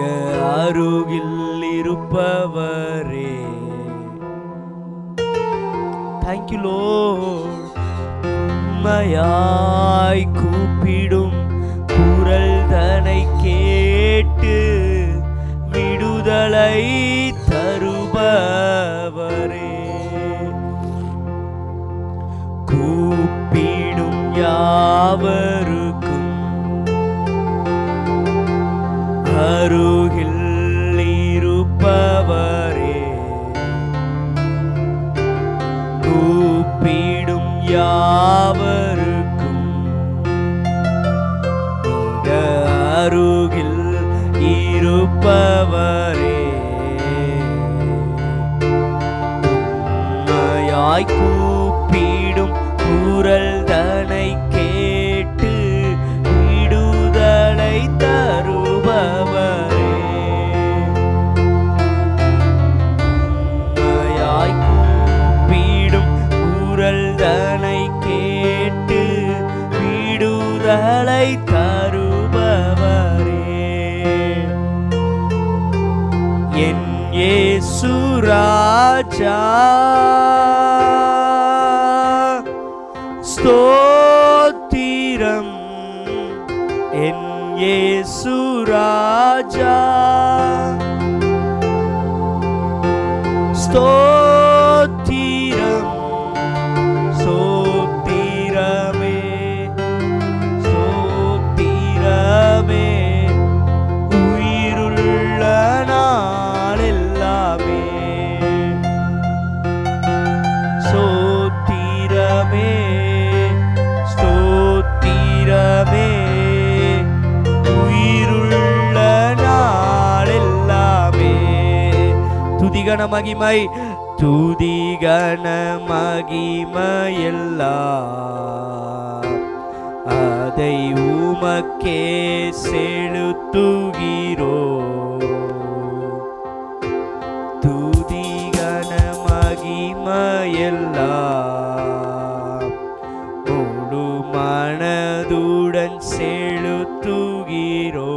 அருகில் இருப்பவரே. Thank you Lord. உம்மையாய் கூப்பிடும் குரல் தனை கேட்டு விடுதலை தருபவரே. கூப்பிடும் யாவருக்கும் அருகில் இருப்பவரே. கூப்பிடும் யாவருக்கும் மிக அருகில் இருப்பவரே. உம்மையாய் கூப்பிடும் குரல் தனை கேட்டு விடுதலை தருபவரே. உம்மையாய் கூப்பிடும் குரல் தனை கேட்டு விடுதலை தருபவரே. என் இயேசு ராஜா ஸ்தோத்திரம் என் இயேசு ராஜா ஸ்தோத்திரம் ஸ்தோத்திரமே ஸ்தோத்திரமே உயிருள்ள நாளெல்லாமே ஸ்தோத்திரமே ஸ்தோத்திரமே உயிருள்ள நாளெல்லாமே துதிகன மகிமை துதிகன மகிமையெல்லாம் அதை உமக்கே செலுத்துகிறோ துதிகன மகிமையெல்லாம் முழு மனதுடன் செலுத்துகிறோ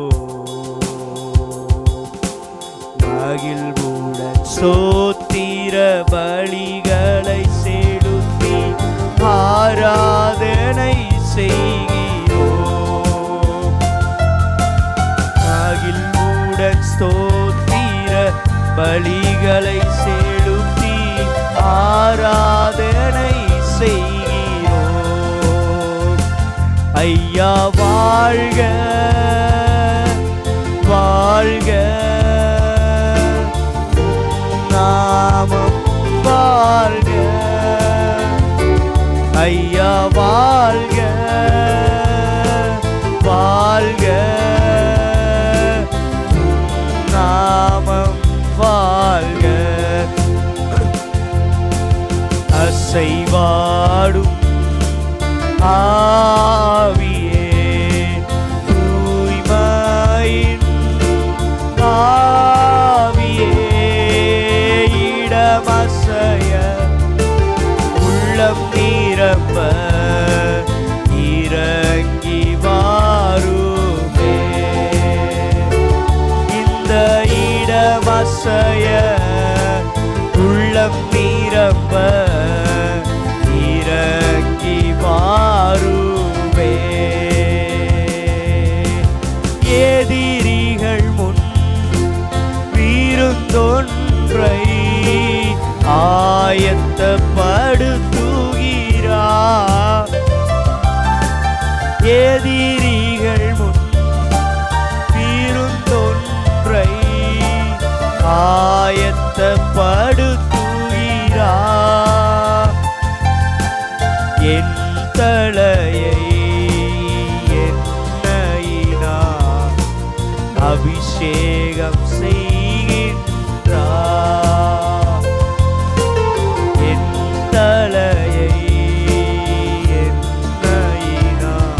மகிழ்வுடன் ஸ்தோத்திர பலிகளை செலுத்தி ஆராதனை செய்கிறோம் மகிழ்வுடன் ஸ்தோத்திர பலிகளை செலுத்தி ஆராதனை செய்கிறோம் ஐயா வாழ்க வாழ்க நாமம் வாழ்க ஐயா வாழ்க வாழ்க நாமம் வாழ்க அசைவாடும் ஆவியே தூய்மையின் ஆவியே இடமசைய உள்ளம் நிரம்ப இறங்கி வாருமே இந்த இடமசைய உள்ளம் நிரம்ப இறங்கி வாருமே எதிரிகள் முன் விருந்தொன்றை ஆயத்தப்படுத்துகிறார் எதிரிகள் முன் விருந்தொன்றை ஆயத்தப்படுத்துகிறார் என் தலையை எண்ணெயினால் அபிஷேகம் செய்கின்றார் என் தலையை எண்ணெயினால்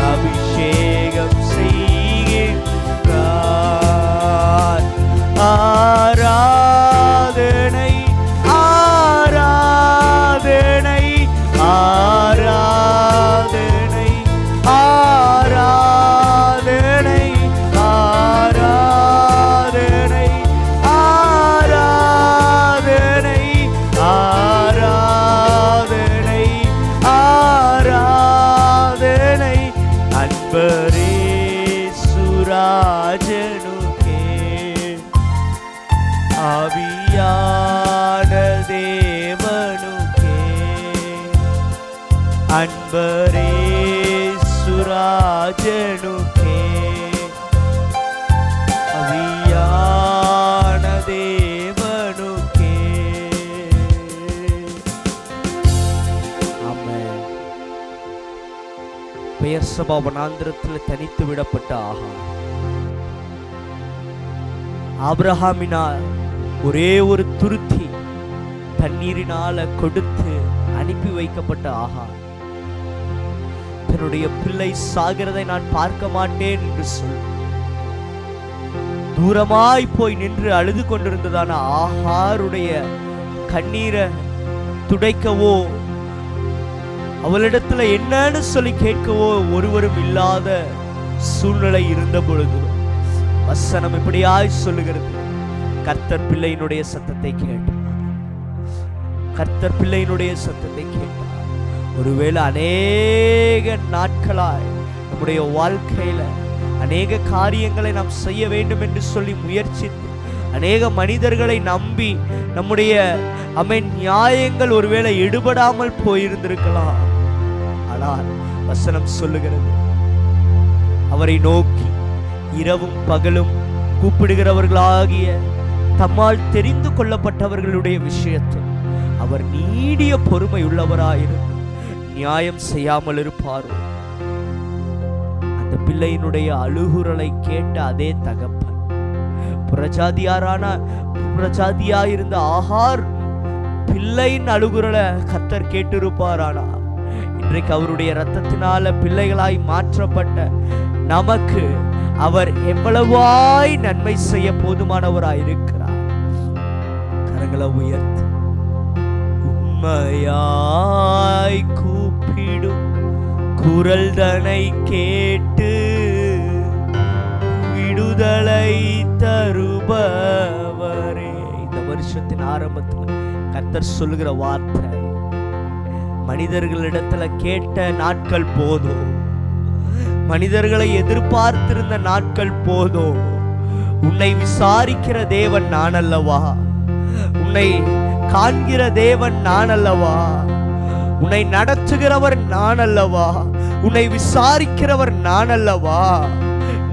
அபிஷேகம் செய்கின்றார் ஆராதனை ஆராதனை ஆராதனை ஆராதனை ஆராதனை ஆராதனை ஆராதனை ஆராதனை அன்பரே சுராஜனுக்கே ஆவியான தேவனுக்கே அன்பரே சுராஜனுக்கே ஆவியான தேவனுக்கே ஆமென். பெயர் சபா வனாந்திரத்தில் தனித்து விடப்பட்ட ஆகார் ஆபிரகாமினால் ஒரே ஒரு துருத்தி தண்ணீரினால கொடுத்து அனுப்பி வைக்கப்பட்ட ஆகார் தன்னுடைய பிள்ளை சாகிறதை நான் பார்க்க மாட்டேன் என்று சொல் தூரமாய் போய் நின்று அழுது கொண்டிருந்ததான ஆகாருடைய கண்ணீரை துடைக்கவோ அவளிடத்துல என்னன்னு சொல்லி கேட்கவோ ஒருவரும் இல்லாத சூழ்நிலை இருந்த பொழுது வசனம் இப்படியாய் சொல்லுகிறது கர்த்தர் பிள்ளையினுடைய சத்தத்தை கேட்டார் கர்த்தர் பிள்ளையினுடைய சத்தத்தை கேட்டார். ஒருவேளை அநேக நாட்களாய் நம்முடைய வாழ்க்கையில அநேக காரியங்களை நாம் செய்ய வேண்டும் என்று சொல்லி முயற்சித்து அநேக மனிதர்களை நம்பி நம்முடைய நியாயங்கள் ஒருவேளை எடுபடாமல் போயிருந்திருக்கலாம். ஆனால் வசனம் சொல்லுகிறது, அவரை நோக்கி இரவும் பகலும் கூப்பிடுகிறவர்களாகிய தம்மால் தெரிந்து கொள்ளப்பட்டவர்களுடைய விஷயத்தில் அவர் நீடிய பொறுமை உள்ளவராயிருந்து நியாயம் செய்யாமல் இருப்பாரோ? அந்த பிள்ளையினுடைய அழுகுரலை கேட்ட அதே தகப்பன் புறஜாதியாயிருந்த ஆகார் பிள்ளையின் அழுகுரலை கர்த்தர் கேட்டிருப்பாரானா, இன்றைக்கு அவருடைய இரத்தத்தினால பிள்ளைகளாய் மாற்றப்பட்ட நமக்கு அவர் எவ்வளவாய் நன்மை செய்ய போதுமானவராயிருக்கிறார். கரங்களை உயர்த்து. உண்மையாய் கூப்பிடும் குரல் தனை கேட்டு விடுதலை தருபவரே. இந்த வருஷத்தின் ஆரம்பத்தில் கர்த்தர் சொல்லுகிற வார்த்தை, மனிதர்களிடத்துல கேட்ட நாட்கள் போதும், மனிதர்களை எதிர்பார்த்திருந்த நாட்கள் போதும். உன்னை விசாரிக்கிற தேவன் நான் அல்லவா? உன்னை காண்கிற தேவன் நான் அல்லவா? உன்னை நடத்துகிறவர் நான் அல்லவா? உன்னை விசாரிக்கிறவர் நான் அல்லவா?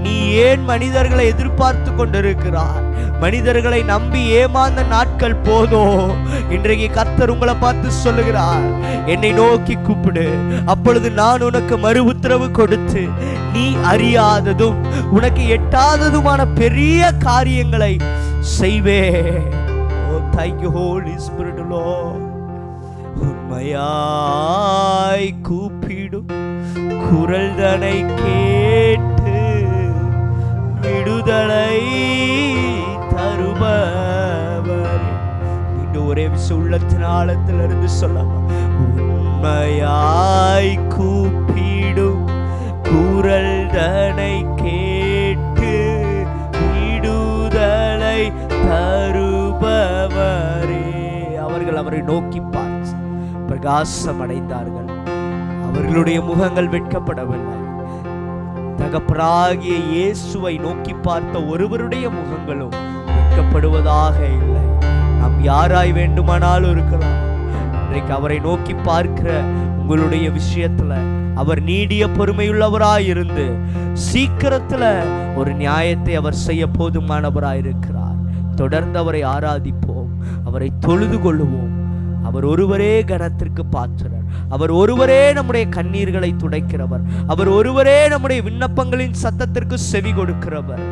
நீ ஏன் மனிதர்களை எதிர்பார்த்து கொண்டிருக்கிறார்? மனிதர்களை நம்பி ஏமாந்த நாட்கள் போதும். இன்றைக்கு கர்த்தர் உங்களை பார்த்து சொல்லுகிறார், என்னை நோக்கி கூப்பிடு, அப்பொழுது நான் உனக்கு மறு உத்தரவு கொடுத்து நீ அறியாததும் உனக்கு எட்டாததுமான பெரிய காரியங்களை செய்வே. ஓ thank you Holy Spirit Lord. உண்மையாய் கூப்பிடும் குரல் தனை கேட்டு விடுதலை தருபவர். இன்னும் ஒரே விஷயம் உள்ளத்தின் ஆழத்திலிருந்து சொல்லலாம். உண்மையாய் கூப்பிடும் குரல் தனை கேட்டு விடுதலை தருபவரே. அவர்கள் அவரை நோக்கி பார்த்து பிரகாசம் அடைந்தார்கள். அவர்களுடைய முகங்கள் வெட்கப்படவில்லை. தகப்பராகிய இயேசுவை நோக்கி பார்த்த ஒருவருடைய முகங்களும் வெட்கப்படுவதாக இல்லை. நாம் யாராய் வேண்டுமானாலும் இருக்கலாம். இன்றைக்கு அவரை நோக்கி பார்க்கிற உங்களுடைய விஷயத்துல அவர் நீடிய பொறுமையுள்ளவராயிருந்து சீக்கிரத்துல ஒரு நியாயத்தை அவர் செய்ய போதுமானவராயிருக்கிறார். தொடர்ந்து அவரை ஆராதிப்போம், அவரை தொழுது கொள்ளுவோம். அவர் ஒருவரே கனத்திற்கு பாத்திரர். அவர் ஒருவரே நம்முடைய கண்ணீர்களை துடைக்கிறவர். அவர் ஒருவரே நம்முடைய விண்ணப்பங்களின் சத்தத்திற்கு செவி கொடுக்கிறவர்.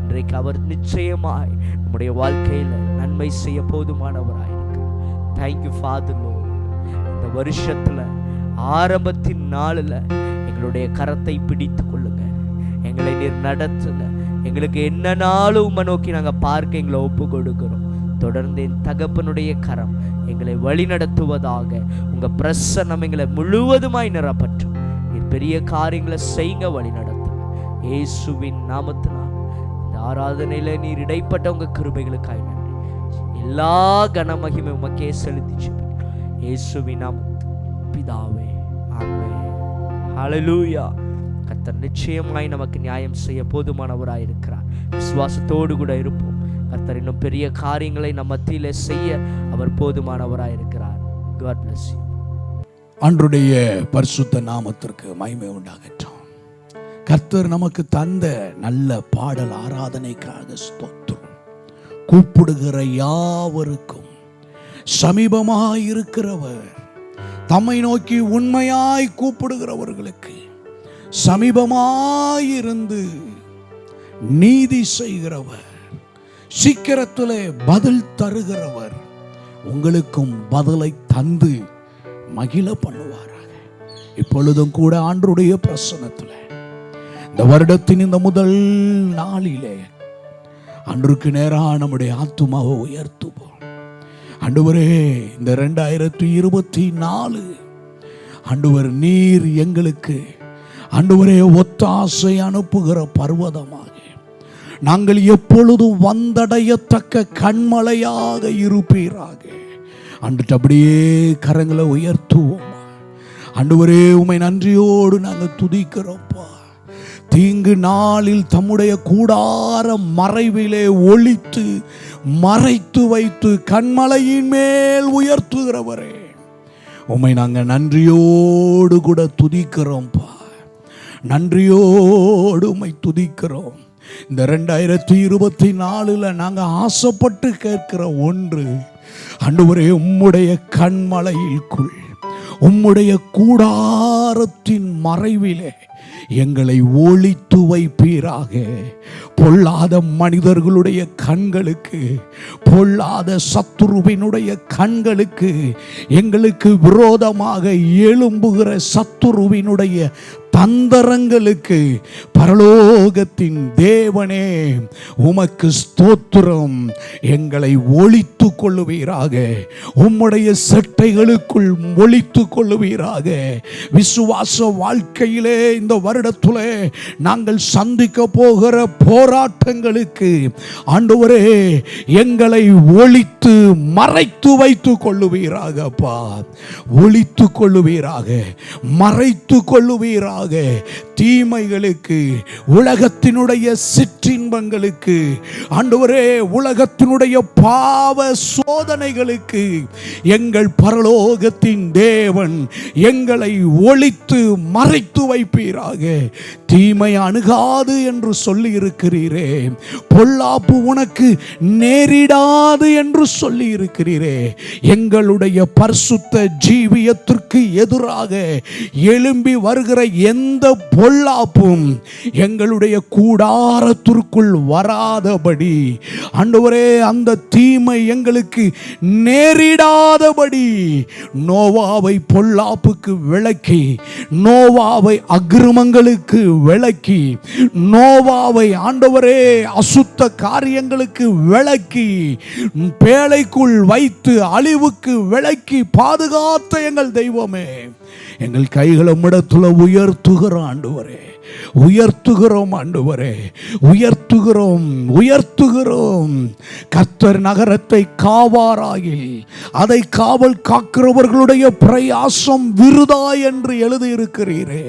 இன்றைக்கு அவர் நிச்சயமாய் நம்முடைய வாழ்க்கையில நன்மை செய்ய போதுமானவராயிருக்கிறார். Thank you father Lord. இந்த வருஷத்துல ஆரம்பத்தின் நாளில் எங்களுடைய கரத்தை பிடித்து கொள்ளுங்க, எங்களை நீர் நடத்துங்க. எங்களுக்கு என்ன நாளும் உம்மை நோக்கி நாங்கள் பார்க்க எங்களை ஒப்பு கொடுக்கிறோம். தொடர்ந்து என் தகப்பனுடைய கரம் எங்களை வழி நடத்துவதாக. உங்க பிரசன்னம் எங்களை முழுவதுமாய் நிரப்பற்றும். நீர் பெரிய காரியங்களை செய்யுங்க, வழி நடத்துங்க. இயேசுவின் நாமத்தினால் இந்த ஆராதனையில நீர் இடைப்பட்ட உங்க கிருபைகளுக்காய் நன்றி. எல்லா கனமகிமை உமக்கே செலுத்தி இயேசுவின் நாமத்தில் பிதாவே, ஆமென். ஹல்லேலூயா. கர்த்தர் நிச்சயமாய் நமக்கு நியாயம் செய்ய போதுமானவராய் இருக்கிறார். விசுவாசத்தோடு கூட இருப்போம். கர்த்தர் இன்னும் பெரிய காரியங்களை நம் மத்தியிலே செய்ய அவர் போதுமானவராய் இருக்கிறார். God bless you. அன்றுடைய பரிசுத்த நாமத்திற்கு மகிமை உண்டாகட்டும். கர்த்தர் நமக்கு தந்த நல்ல பாடல் ஆராதனைக்காக ஸ்தோத்திரம். கூப்பிடுகிற யாவருக்கும் சமீபமாய் இருக்கிறவர், தம்மை நோக்கி உண்மையாய் கூப்பிடுகிறவர்களுக்கு சமீபமாயிருந்து நீதி செய்கிறவர், சீக்கிரத்திலே பதில் தருகிறவர், உங்களுக்கும் பதிலை தந்து மகிழ பண்ணுவாராக. இப்பொழுதும் கூட ஆண்டவருடைய பிரசன்னத்தில் இந்த வருடத்தின் இந்த முதல் நாளிலே அன்றுக்கு நேராக நம்முடைய ஆத்துமாவை உயர்த்துவோம். ஆண்டவரே, இந்த 2024 ஆண்டவர் நீர் எங்களுக்கு ஆண்டவரே ஒத்தாசை அனுப்புகிற பர்வதமாக நாங்கள் எப்பொழுதும் வந்தடையத்தக்க கண்மலையாக இருப்பீராக. ஆண்டுட்டு அப்படியே கரங்களை உயர்த்துவோம். ஆண்டவரே, உம்மை நன்றியோடு நாங்கள் துதிக்கிறோம்ப்பா. தீங்கு நாளில் தம்முடைய கூடார மறைவிலே ஒளித்து மறைத்து வைத்து கண்மலையின் மேல் உயர்த்துகிறவரே, உம்மை நாங்கள் நன்றியோடு கூட துதிக்கிறோம்ப்பா. நன்றியோடு உம்மை துதிக்கிறோம். இந்த 2024 நாங்கள் ஆசைப்பட்டு கேட்கிற ஒன்று, ஆண்டவரே, உம்முடைய கண்மலையிற்குள் உம்முடைய கூடாரத்தின் மறைவிலே எங்களை ஒளித்து வைப்பீராக. பொல்லாத மனிதர்களுடைய கண்களுக்கு, பொல்லாத சத்துருவினுடைய கண்களுக்கு, எங்களுக்கு விரோதமாக எழும்புகிற சத்துருவினுடைய தந்தரங்களுக்கு பரலோகத்தின் தேவனே உமக்கு ஸ்தோத்திரம். எங்களை ஒளித்து கொள்ளுவீராக, உம்முடைய செட்டைகளுக்குள் ஒளித்து கொள்ளுவீராக. விசுவாச வாழ்க்கையிலே இந்த வருடத்திலே நாங்கள் சந்திக்க போகிற போராட்டங்களுக்கு ஆண்டவரே எங்களை ஒளித்து மறைத்து வைத்து கொள்ளுவீராக. அப்பா, ஒளித்து கொள்ளுவீராக, மறைத்து கொள்ளுவீராக. தீமைகளுக்கு, உலகத்தினுடைய சிற்றின்பங்களுக்கு, ஆண்டவரே உலகத்தினுடைய பாவ சோதனைகளுக்கு எங்கள் பரலோகத்தின் தேவன் எங்களை ஒளித்து மறைத்து வைப்பீராக. தீமை அணுகாது என்று சொல்லி இருக்கிறீரே, பொல்லாப்பு உனக்கு நேரிடாது என்று சொல்லி இருக்கிறீரே. எங்களுடைய பரிசுத்த ஜீவியத்திற்கு எதிராக எழும்பி வருகிற எந்த பொல்லாப்பும் எங்களுடைய கூடாரத்திற்குள் வராதபடி, ஆண்டவரே அந்த தீமை எங்களுக்கு நேரிடாதபடி நோவாவை பொல்லாப்புக்கு விலக்கி, நோவாவை அக்கிரமங்களுக்கு விலக்கி, நோவாவை ஆண்டவரே அசுத்த காரியங்களுக்கு விலக்கி, பேழைக்குள் வைத்து அழிவுக்கு விலக்கி பாதுகாத்த எங்கள் தெய்வமே, எங்கள் கைகளை உம்மிடத்துல உயர்த்துகிறோம் ஆண்டவரே, உயர்த்துகிறோம் ஆண்டவரே, உயர்த்துகிறோம், உயர்த்துகிறோம். கர்த்தர் நகரத்தை காவாராயில் அதை காவல் காக்கிறவர்களுடைய பிரயாசம் விருதா என்று எழுதியிருக்கிறீரே.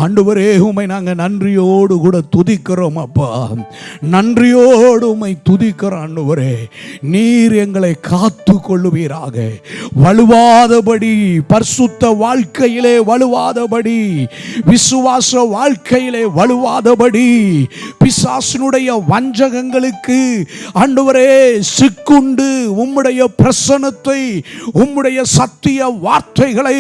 ஆண்டவரே, உம்மை நாங்கள் நன்றியோடு கூட துதிக்கிறோம் அப்பா, நன்றியோடு உம்மை துதிக்கிறோம் ஆண்டவரே. நீர் எங்களை காத்து கொள்ளுவீராக, வலுவாதபடி, பரிசுத்த வாழ்க்கையிலே வலுவாதபடி, விசுவாச வாழ்க்கையிலே வலுவாதபடி, பிசாசினுடைய வஞ்சகங்களுக்கு ஆண்டவரே சிக்குண்டு உம்முடைய பிரசன்னத்தை, உம்முடைய சத்திய வார்த்தைகளை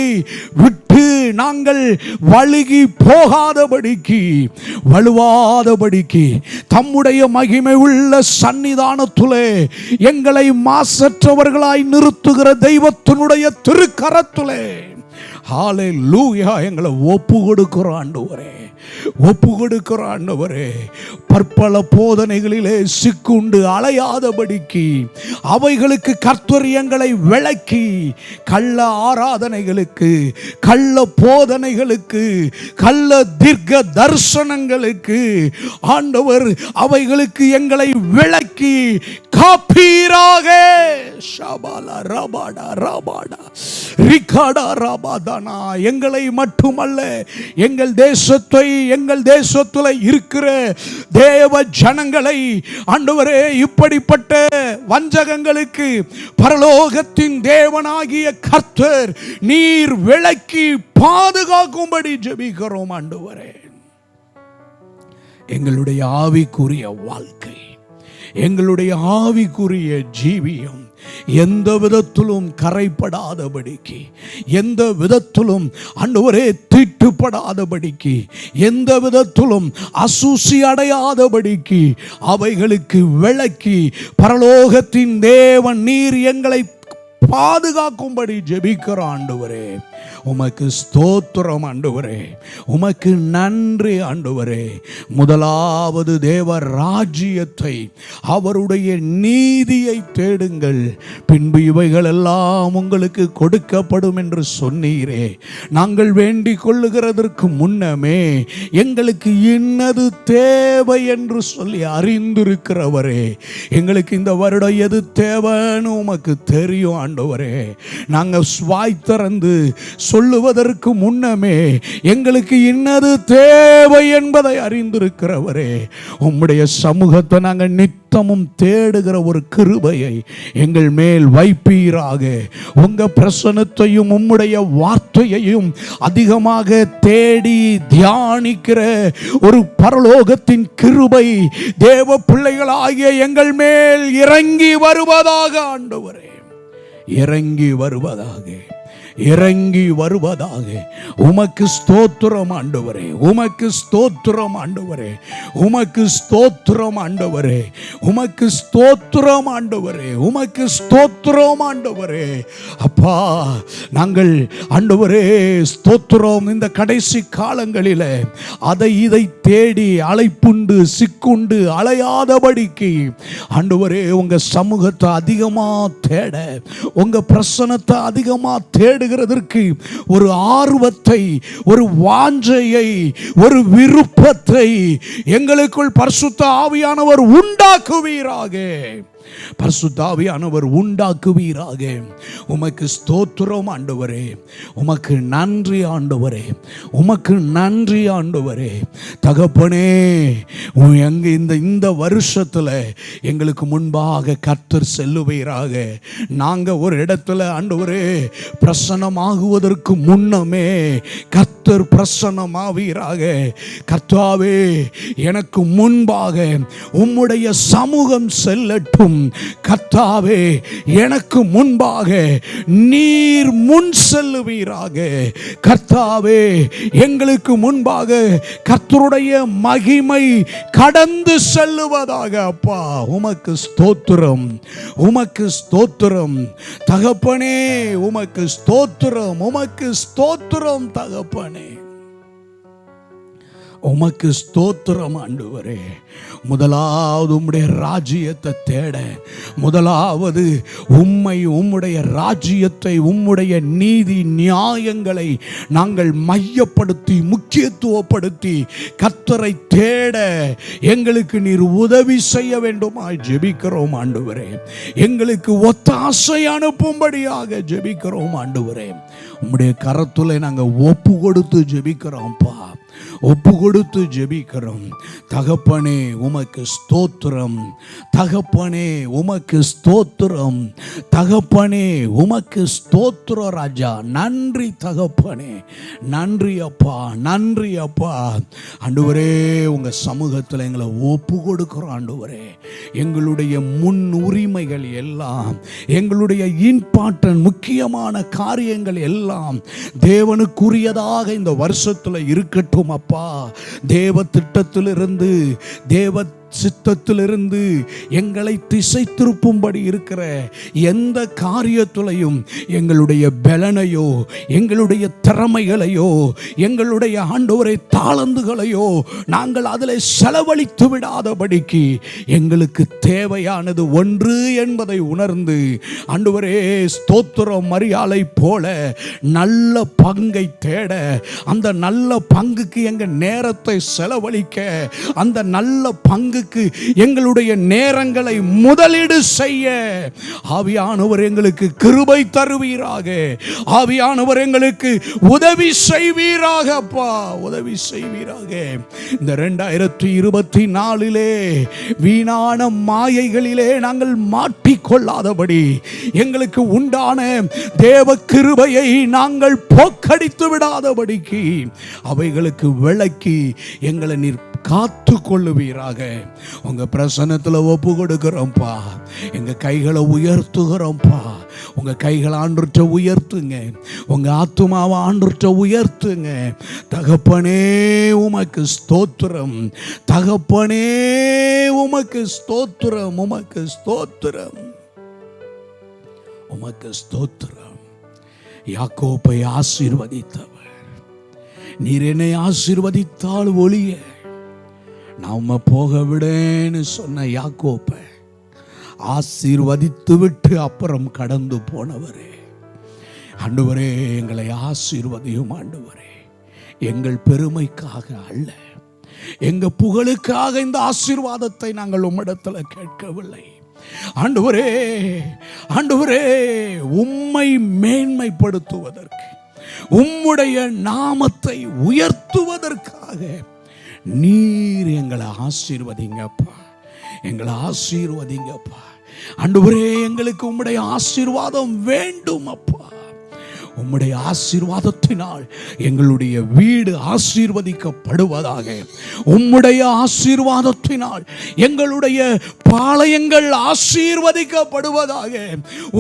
விட்டு நாங்கள் வழுகி போகாதபடிக்கு, வலுவாதபடிக்கு தம்முடைய மகிமை உள்ள சன்னிதானத்திலே எங்களை மாசற்றவர்களாய் நிறுத்துகிற தெய்வத்தினுடைய திருக்கரத்திலே ஹல்லேலூயா எங்களை ஒப்பு கொடுக்கிறோம் ஆண்டவரே, ஒப்பு கொடுக்கிறோம் ஆண்டவரே. பற்பல போதனைகளிலே சிக்குண்டு அலையாதபடிக்கு அவைகளுக்கு கர்த்தர் எங்களை விலக்கி, கள்ள ஆராதனைகளுக்கு, கள்ள போதனைகளுக்கு, கள்ள தீர்க்க தரிசனங்களுக்கு ஆண்டவர் அவைகளுக்கு எங்களை விலக்கி காப்பீராக. ஷபாலா ரபாடா ரபாடா ரிகாடா ரபாதானா. எங்களை மட்டுமல்ல, எங்கள் தேசத்தை, எங்கள் தேசத்தில் இருக்கிற தேவ ஜனங்களை ஆண்டவரே இப்படிப்பட்ட வஞ்சகங்களுக்கு பரலோகத்தின் தேவனாகிய கர்த்தர் நீர் விலக்கி பாதுகாக்கும்படி ஜெபிக்கிறோம் ஆண்டவரே. எங்களுடைய ஆவிக்குரிய வாழ்க்கை, எங்களுடைய ஆவிக்குரிய ஜீவியம் எந்த விதத்திலும் கரைப்படாதபடிக்கு, எந்த விதத்திலும் ஆண்டவரே தீட்டுப்படாதபடிக்கு, எந்த விதத்திலும் அசூசி அடையாதபடிக்கு அவைகளுக்கு விலக்கி பரலோகத்தின் தேவன் நீர் எங்களை பாதுகாக்கும்படி ஜெபிக்கிறோம் ஆண்டவரே. உமக்கு ஸ்தோத்திரம் ஆண்டவரே, உமக்கு நன்றி ஆண்டவரே. முதலாவது தேவ ராஜ்யத்தை, அவருடைய நீதியை தேடுங்கள், பின்பு இவைகள் எல்லாம் உங்களுக்கு கொடுக்கப்படும் என்று சொன்னீரே. நாங்கள் வேண்டிக் கொள்ளுகிறதற்கு முன்னமே எங்களுக்கு இன்னது தேவை என்று சொல்லி அறிந்திருக்கிறவரே, எங்களுக்கு இந்த வருடம் எது தேவைன்னு உமக்கு தெரியும் ஆண்டவரே. நாங்கள் வாய் திறந்து சொல்லுவதற்கு முன்னமே எங்களுக்கு இன்னது தேவை என்பதை அறிந்திருக்கிறவரே, உம்முடைய சமூகத்தை நாங்கள் நித்தமும் தேடுகிற ஒரு கிருபையை எங்கள் மேல் வைப்பீராக. உங்க பிரசன்னத்தையும் உம்முடைய வார்த்தையையும் அதிகமாக தேடி தியானிக்கிற ஒரு பரலோகத்தின் கிருபை தேவ பிள்ளைகளாகிய எங்கள் மேல் இறங்கி வருவதாக ஆண்டவரே, இறங்கி வருவதாக, இறங்கி வருவதாக. உமக்கு ஸ்தோத்திரம் ஆண்டவரே, உமக்கு ஸ்தோத்திரம் ஆண்டவரே, உமக்கு ஸ்தோத்திரம் ஆண்டவரே, உமக்கு ஸ்தோத்திரம் ஆண்டவரே, உமக்கு ஸ்தோத்திரம் ஆண்டவரே. அப்பா, நாங்கள் ஆண்டவரே ஸ்தோத்திரம். இந்த கடைசி காலங்களில் அதை இதை தேடி அலைப்புண்டு சிக்குண்டு அலையாதபடிக்கு ஆண்டவரே உங்க சமூகத்தை அதிகமாக தேட, உங்க பிரசன்னத்தை அதிகமாக தேடுகிறதற்கு ஒரு ஆர்வத்தை, ஒரு வாஞ்சையை, ஒரு விருப்பத்தை எங்களுக்குள் பரிசுத்த ஆவியானவர் உண்டாக்குவீராக, பரிசுத்த ஆவியானவர் உண்டாக்குவீராக. உமக்கு ஸ்தோத்திரம் ஆண்டவரே, உமக்கு நன்றி ஆண்டவரே, உமக்கு நன்றி ஆண்டவரே. தகப்பனே, இந்த வருஷத்துல எங்களுக்கு முன்பாக கர்த்தர் செல்லுவீராக. நாங்க ஒரு இடத்துல ஆண்டவரே பிரசன்னமாகுவதற்கு முன்னமே கர்த்தர் பிரசன்னமாவீராக. கர்த்தாவே, எனக்கு முன்பாக உம்முடைய சமூகம் செல்லட்டும். கர்த்தாவே, எனக்கு முன்பாக நீர் முன் செல்லுவீராக. கர்த்தாவே, எங்களுக்கு முன்பாக கர்த்தருடைய மகிமை கடந்து செல்லுவதாக. அப்பா, உமக்கு ஸ்தோத்திரம், உமக்கு ஸ்தோத்திரம் தகப்பனே, உமக்கு ஸ்தோத்திரம், உமக்கு ஸ்தோத்திரம் தகப்பனே, உமக்கு ஸ்தோத்திரம் ஆண்டவரே. முதலாவது உம்முடைய ராஜ்யத்தை தேட, முதலாவது உம்மை, உம்முடைய ராஜ்யத்தை, உம்முடைய நீதி நியாயங்களை நாங்கள் மையப்படுத்தி முக்கியத்துவப்படுத்தி கர்த்தரை தேட எங்களுக்கு நீர் உதவி செய்ய வேண்டுமாய் ஜெபிக்கிறோம் ஆண்டவரே. எங்களுக்கு ஒத்தாசை அனுப்பும்படியாக ஜெபிக்கிறோம் ஆண்டவரே. உம்முடைய கரத்துல நாங்கள் ஒப்பு கொடுத்து ஜெபிக்கிறோம்ப்பா, ஒப்பு கொடுத்து ஜெபிக்கிறோம் தகப்பனே. உமக்கு ஸ்தோத்திரம் தகப்பனே, உமக்கு ஸ்தோத்திரம் தகப்பனே, உமக்கு ஸ்தோத்திரம் ராஜா. நன்றி தகப்பனே, நன்றி அப்பா, நன்றி அப்பா. ஆண்டவரே, உங்க சமூகத்தில் எங்களை ஒப்பு கொடுக்கிறோம் ஆண்டவரே. எங்களுடைய முன் உரிமைகள் எல்லாம், எங்களுடைய இம்பார்ட்டன்ட் முக்கியமான காரியங்கள் எல்லாம் தேவனுக்குரியதாக இந்த வருஷத்துல இருக்கட்டும் அப்பா. தேவ திட்டத்திலிருந்து, தேவ சித்தத்திலிருந்து எங்களை திசை திருப்பும்படி இருக்கிற எந்த காரியத்திலையும் எங்களுடைய பலனையோ, எங்களுடைய திறமைகளையோ, எங்களுடைய ஆண்டவரை தாளந்துகளையோ நாங்கள் அதில் செலவழித்து விடாதபடிக்கு எங்களுக்கு தேவையானது ஒன்று என்பதை உணர்ந்து ஆண்டவரே ஸ்தோத்திரம் மரியாதை போல நல்ல பங்கை தேட, அந்த நல்ல பங்குக்கு எங்கள் நேரத்தை செலவழிக்க, அந்த நல்ல பங்கு எங்களுடைய நேரங்களை முதலீடு செய்ய ஆவியானவர் எங்களுக்கு கிருபை தருவீராக. ஆவியானவர் எங்களுக்கு உதவி செய்வீராக அப்பா, உதவி செய்வீராக. இந்த 2024 வீணான மாயைகளிலே நாங்கள் மாட்டிக்கொள்ளாதபடி எங்களுக்கு உண்டான தேவ கிருபையை நாங்கள் போக்கடித்து விடாதபடிக்கு அவைகளுக்கு விலக்கி எங்களை நீர் காத்து கொள்ளுவீராக. உங்க பிரசன்னத்தில் ஒப்பு கொடுக்கிறோம்ப்பா. எங்க கைகளை உயர்த்துகிறோம்ப்பா. உங்க கைகளை ஆண்டவர்ட்ட உயர்த்துங்க, உங்க ஆத்துமாவை ஆண்டவர்ட்ட உயர்த்துங்க. தகப்பனே, உமக்கு ஸ்தோத்திரம் தகப்பனே, உமக்கு ஸ்தோத்திரம், உமக்கு ஸ்தோத்திரம், உமக்கு ஸ்தோத்திரம். யாக்கோபை ஆசீர்வதித்தவர் நீர் என்னை ஆசீர்வதித்தால் ஒழிய நாம போக விடேன்னு சொன்ன யாக்கோபை ஆசீர்வதித்து விட்டு அப்புறம் கடந்து போனவரே, ஆண்டவரே எங்களை ஆசீர்வதியும் ஆண்டவரே. எங்கள் பெருமைக்காக அல்ல, எங்க புகழுக்காக இந்த ஆசீர்வாதத்தை நாங்கள் உம்மிடத்தில் கேட்கவில்லை. ஆண்டவரே, ஆண்டவரே, உம்மை மேன்மைப்படுத்துவதற்கு, உம்முடைய நாமத்தை உயர்த்துவதற்காக நீர் எங்களை ஆசீர்வதிங்கப்பா, எங்களை ஆசீர்வதிங்கப்பா. ஆண்டவரே, எங்களுக்கு உம்முடைய ஆசீர்வாதம் வேண்டும் அப்பா. உம்முடைய ஆசீர்வாதத்தினால் எங்களுடைய வீடு ஆசீர்வதிக்கப்படுவதாக. உம்முடைய ஆசீர்வாதத்தினால் எங்களுடைய பாளையங்கள் ஆசீர்வதிக்கப்படுவதாக.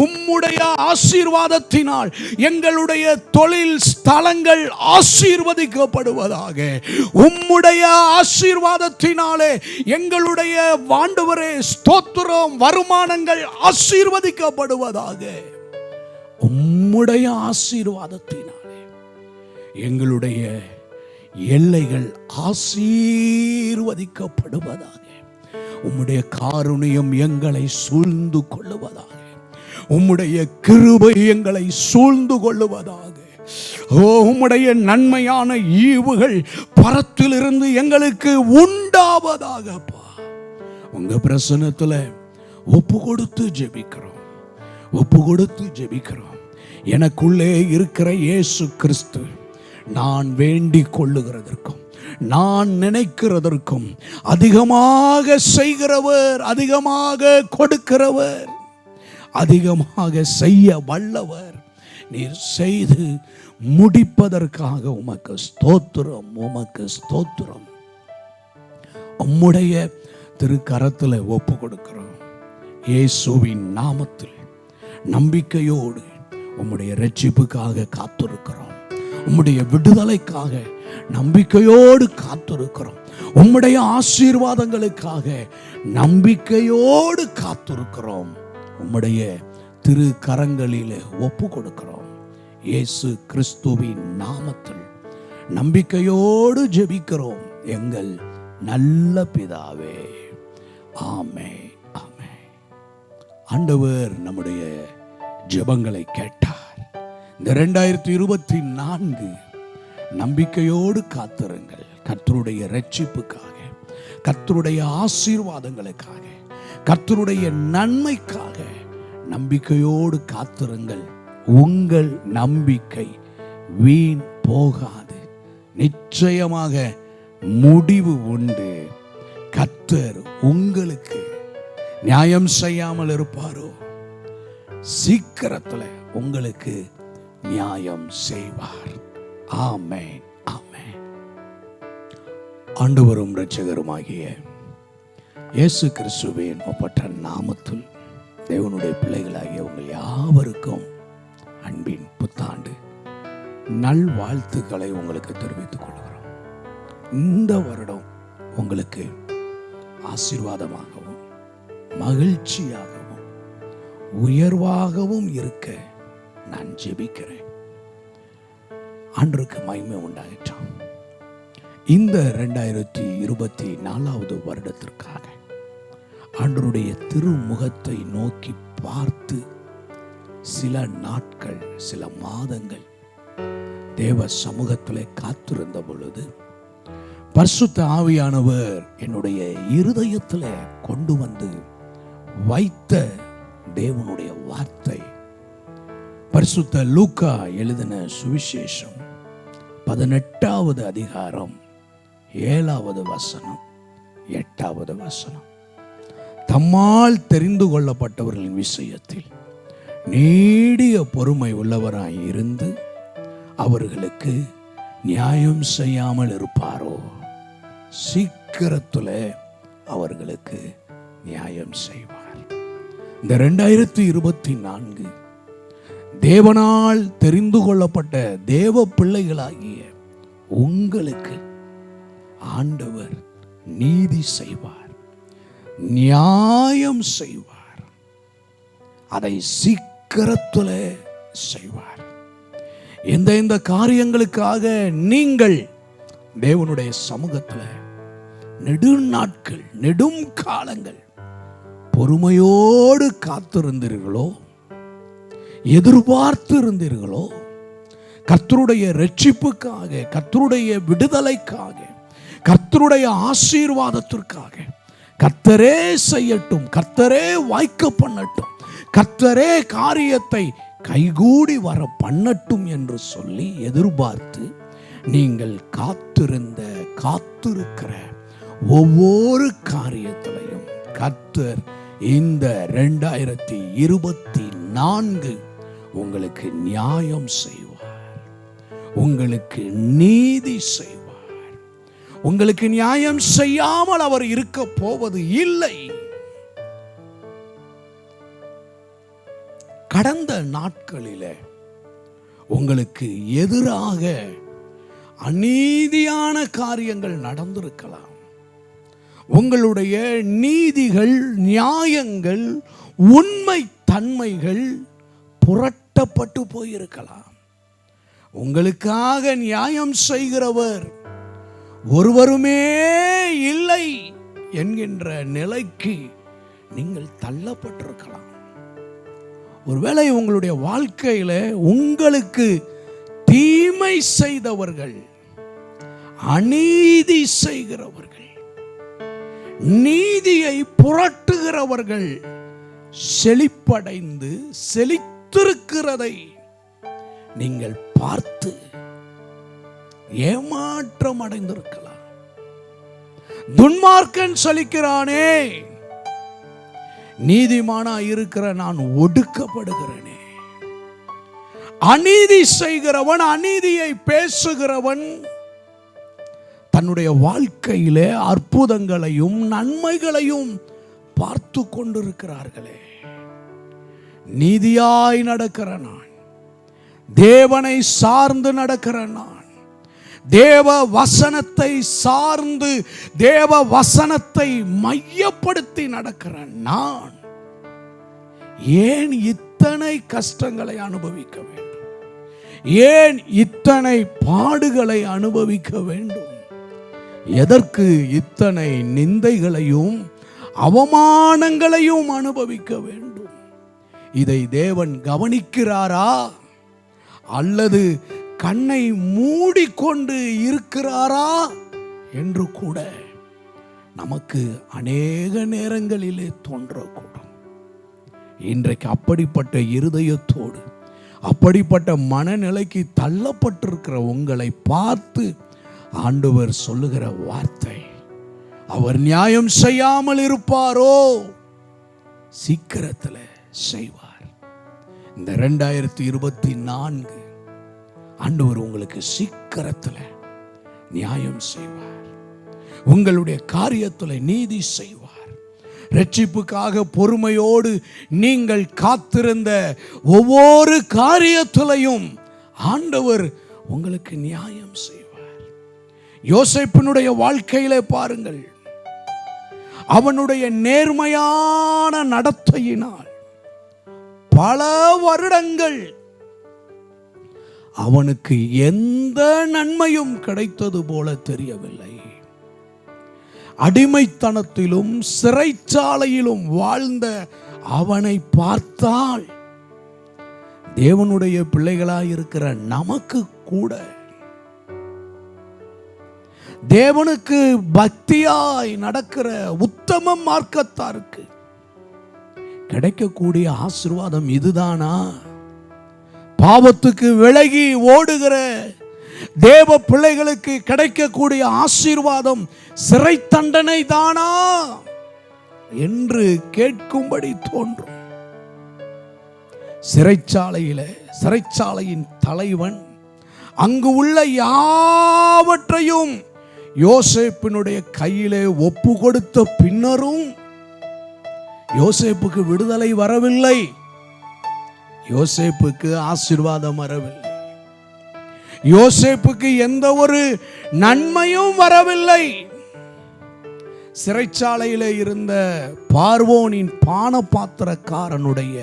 உம்முடைய ஆசீர்வாதத்தினால் எங்களுடைய தொழில் ஸ்தலங்கள் ஆசீர்வதிக்கப்படுவதாக. உம்முடைய ஆசீர்வாதத்தினாலே எங்களுடைய ஆண்டவரே ஸ்தோத்திரம் வருமானங்கள் ஆசீர்வதிக்கப்படுவதாக. உம்முடைய ஆசீர்வாதத்தினாலே எங்களுடைய எல்லைகள் ஆசீர்வதிக்கப்படுவதாக. உம்முடைய காருண்யம் எங்களை சூழ்ந்து கொள்ளுவதாக. உம்முடைய கிருபை எங்களை சூழ்ந்து கொள்ளுவதாக. உம்முடைய நன்மையான ஈவுகள் பரத்திலிருந்து எங்களுக்கு உண்டாவதாகப்பா. உங்க பிரசன்னத்துல ஒப்பு கொடுத்து ஜெபிக்கிறோம், ஒப்பு கொடுத்து ஜெபிக்கிறோம். எனக்குள்ளே இருக்கிற இயேசு கிறிஸ்து நான் வேண்டிக் கொள்ளுகிறதற்கும் நான் நினைக்கிறதற்கும் அதிகமாக செய்கிறவர், அதிகமாக கொடுக்கிறவர், அதிகமாக செய்ய வல்லவர். நீர் செய்து முடிப்பதற்காக உமக்கு ஸ்தோத்திரம், உமக்கு ஸ்தோத்திரம். உம்முடைய திருக்கரத்தில் ஒப்பு கொடுக்கிறோம். இயேசுவின் நாமத்தில் நம்பிக்கையோடு உம்முடைய இரட்சிப்புக்காக காத்திருக்கிறோம். உம்முடைய விடுதலைக்காக நம்பிக்கையோடு காத்திருக்கிறோம். உம்முடைய ஆசீர்வாதங்களுக்காக நம்பிக்கையோடு காத்திருக்கிறோம். உம்முடைய திரு கரங்களிலே ஒப்பு கொடுக்கிறோம். இயேசு கிறிஸ்துவின் நாமத்தில் நம்பிக்கையோடு ஜெபிக்கிறோம் எங்கள் நல்ல பிதாவே. ஆமென், ஆமென். ஆண்டவர் நம்முடைய ஜெபங்களை கேட்டார். இந்த 2024 நம்பிக்கையோடு காத்திருங்கள். கர்த்தருடைய இரட்சிப்புக்காக, கர்த்தருடைய ஆசீர்வாதங்களுக்காக, கர்த்தருடைய நன்மைக்காக நம்பிக்கையோடு காத்திருங்கள். உங்கள் நம்பிக்கை வீண் போகாது. நிச்சயமாக முடிவு உண்டு. கர்த்தர் உங்களுக்கு நியாயம் செய்யாமல் இருப்பாரோ? சீக்கிரத்தில் உங்களுக்கு நியாயம் செய்வார். ஆமென், ஆமென். ஆண்டவரும் இரட்சகருமாகிய இயேசு கிறிஸ்துவின் ஒப்பற்ற நாமத்தில் தேவனுடைய பிள்ளைகளாகிய உங்கள் யாவருக்கும் அன்பின் புத்தாண்டு நல்வாழ்த்துக்களை உங்களுக்கு தெரிவித்துக் கொள்கிறோம். இந்த வருடம் உங்களுக்கு ஆசீர்வாதமாகவும் மகிழ்ச்சியாகவும் உயர்வாகவும் இருக்க நான் ஜெபிக்கிறேன். ஆண்டவருக்கு மகிமை உண்டாயிற்றாம். இந்த 2024 வருடத்திற்காக ஆண்டவருடைய திருமுகத்தை நோக்கி பார்த்து சில நாட்கள், சில மாதங்கள் தேவ சமூகத்திலே காத்திருந்த பொழுது பரிசுத்த ஆவியானவர் என்னுடைய இருதயத்தில் கொண்டு வந்து வைத்த தேவனுடைய வார்த்தை பரிசுத்த லூக்கா எழுதின சுவிசேஷம் 18வது அதிகாரம் 7வது வசனம் 8வது வசனம். தம்மால் தெரிந்து கொள்ளப்பட்டவர்களின் விஷயத்தில் நீடிய பொறுமை உள்ளவராய் இருந்து அவர்களுக்கு நியாயம் செய்யாமல் இருப்பாரோ? சீக்கிரத்தில் அவர்களுக்கு நியாயம் செய்வார். இந்த 2024 தேவனால் தெரிந்து கொள்ளப்பட்ட தேவ பிள்ளைகளாகிய உங்களுக்கு ஆண்டவர் நீதி செய்வார், நியாயம் செய்வார். அதை சீக்கிரத்தில் செய்வார். எந்த காரியங்களுக்காக நீங்கள் தேவனுடைய சமூகத்தில் நெடுநாட்கள், நெடும் காலங்கள் பொறுமையோடு காத்திருந்தீர்களோ, எதிர்பார்த்து இருந்தீர்களோ, கர்த்தருடைய இரட்சிப்புக்காக, கர்த்தருடைய விடுதலைக்காக, கர்த்தருடைய ஆசீர்வாதத்திற்காக கர்த்தரே செய்யட்டும், கர்த்தரே வாய்க்க பண்ணட்டும், கர்த்தரே காரியத்தை கைகூடி வர பண்ணட்டும் என்று சொல்லி எதிர்பார்த்து நீங்கள் காத்திருக்கிற ஒவ்வொரு காரியத்திலையும் கர்த்தர் இந்த 2024 உங்களுக்கு நியாயம் செய்வார், உங்களுக்கு நீதி செய்வார். உங்களுக்கு நியாயம் செய்யாமல் அவர் இருக்க போவது இல்லை. கடந்த நாட்களிலே உங்களுக்கு எதிராக அநீதியான காரியங்கள் நடந்திருக்கலாம். உங்களுடைய நீதிகள், நியாயங்கள், உண்மை தன்மைகள் புரட்டப்பட்டு போயிருக்கலாம். உங்களுக்காக நியாயம் செய்கிறவர் ஒருவருமே இல்லை என்கின்ற நிலைக்கு நீங்கள் தள்ளப்பட்டிருக்கலாம். ஒருவேளை உங்களுடைய வாழ்க்கையில உங்களுக்கு தீமை செய்தவர்கள், அநீதி செய்கிறவர்கள், நீதியை புரட்டுகிறவர்கள் செழிப்படைந்து செழித்திருக்கிறதை நீங்கள் பார்த்து ஏமாற்றம் அடைந்திருக்கலாம். துன்மார்க்கன் செழிக்கிறானே, நீதிமானா இருக்கிற நான் ஒடுக்கப்படுகிறேனே. அநீதி செய்கிறவன், அநீதியை பேசுகிறவன் தன்னுடைய வாழ்க்கையிலே அற்புதங்களையும் நன்மைகளையும் பார்த்து கொண்டிருக்கிறார்களே. நீதியாய் நடக்கிற நான், தேவனை சார்ந்து நடக்கிற நான், தேவ வசனத்தை சார்ந்து தேவ வசனத்தை மையப்படுத்தி நடக்கிற நான் ஏன் இத்தனை கஷ்டங்களை அனுபவிக்க வேண்டும்? ஏன் இத்தனை பாடுகளை அனுபவிக்க வேண்டும்? எதற்கு இத்தனை நிந்தைகளையும் அவமானங்களையும் அனுபவிக்க வேண்டும்? இதை தேவன் கவனிக்கிறாரா அல்லது கண்ணை மூடிக்கொண்டு இருக்கிறாரா என்று கூட நமக்கு அநேக நேரங்களிலே தோன்றக்கூடும். இன்றைக்கு அப்படிப்பட்ட இருதயத்தோடு, அப்படிப்பட்ட மனநிலைக்கு தள்ளப்பட்டிருக்கிற உங்களை பார்த்து ஆண்டவர் சொல்லுகிற வார்த்தை, அவர் நியாயம் செய்யாமல் இருப்பாரோ? சீக்கிரத்தில் செய்வார். இந்த 2024 ஆண்டவர் உங்களுக்கு சீக்கிரத்தில் நியாயம் செய்வார். உங்களுடைய காரியத்தில் நீதி செய்வார். ரட்சிப்புக்காக பொறுமையோடு நீங்கள் காத்திருந்த ஒவ்வொரு காரியத்திலையும் ஆண்டவர் உங்களுக்கு நியாயம் செய்வார். யோசேப்பினுடைய வாழ்க்கையிலே பாருங்கள், அவனுடைய நேர்மையான நடத்தையினால் பல வருடங்கள் அவனுக்கு எந்த நன்மையும் கிடைத்தது போல தெரியவில்லை. அடிமைத்தனத்திலும் சிறைச்சாலையிலும் வாழ்ந்த அவனை பார்த்தால் தேவனுடைய பிள்ளைகளாயிருக்கிற நமக்கு கூட தேவனுக்கு பக்தியாய் நடக்கிற உத்தம மார்க்கத்தாருக்கு கிடைக்கக்கூடிய ஆசீர்வாதம் இதுதானா? பாவத்துக்கு விலகி ஓடுகிற தேவ பிள்ளைகளுக்கு கிடைக்கக்கூடிய ஆசீர்வாதம் சிறை தண்டனை தானா என்று கேட்கும்படி தோன்றும். சிறைச்சாலையின் தலைவன் அங்கு உள்ள யாவற்றையும் யோசேப்பினுடைய கையிலே ஒப்பு கொடுத்த பின்னரும் யோசேப்புக்கு விடுதலை வரவில்லை. யோசேப்புக்கு ஆசீர்வாதம் வரவில்லை. யோசேப்புக்கு எந்த ஒரு நன்மையும் வரவில்லை. சிறைச்சாலையிலே இருந்த பார்வோனின் பானபாத்திரக்காரனுடைய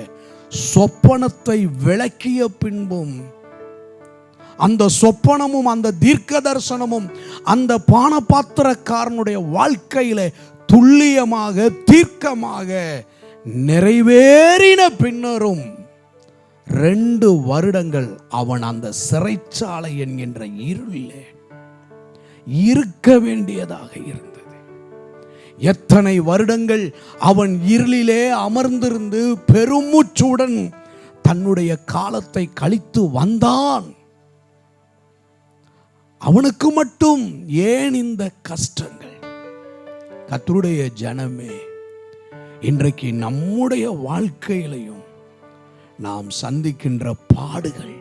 சொப்பனத்தை விளக்கிய பின்பும் அந்த சொப்பனமும் அந்த தீர்க்க தரிசனமும் அந்த பானபாத்திரக்காரனுடைய வாழ்க்கையில துல்லியமாக தீர்க்கமாக நிறைவேறின பின்னரும் 2 வருடங்கள் அவன் அந்த சிறைச்சாலை என்கின்ற இருளிலே இருக்க வேண்டியதாக இருந்தது. எத்தனை வருடங்கள் அவன் இருளிலே அமர்ந்திருந்து பெருமூச்சுடன் தன்னுடைய காலத்தை கழித்து வந்தான். அவனுக்கு மட்டும் ஏன் இந்த கஷ்டங்கள்? கர்த்தருடைய ஜனமே, இன்றைக்கு நம்முடைய வாழ்க்கையிலையும் நாம் சந்திக்கின்ற பாடுகள்,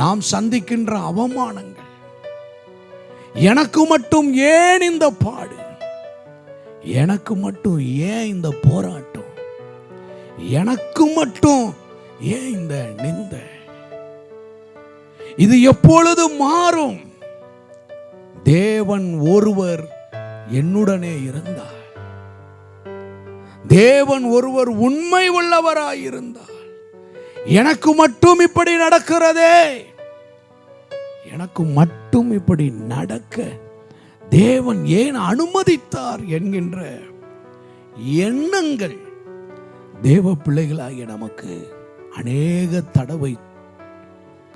நாம் சந்திக்கின்ற அவமானங்கள், எனக்கு மட்டும் ஏன் இந்த பாடு, எனக்கு மட்டும் ஏன் இந்த போராட்டம், எனக்கு மட்டும் ஏன் இந்த நிந்தை, இது எப்பொழுது மாறும்? தேவன் ஒருவர் என்னுடனே இருந்தார், தேவன் ஒருவர் உண்மை உள்ளவராயிருந்தார். எனக்கு மட்டும் இப்படி நடக்கிறதே, எனக்கு மட்டும் இப்படி நடக்க தேவன் ஏன் அனுமதித்தார் என்கின்ற எண்ணங்கள் தேவ பிள்ளைகளாகிய நமக்கு அநேக தடவை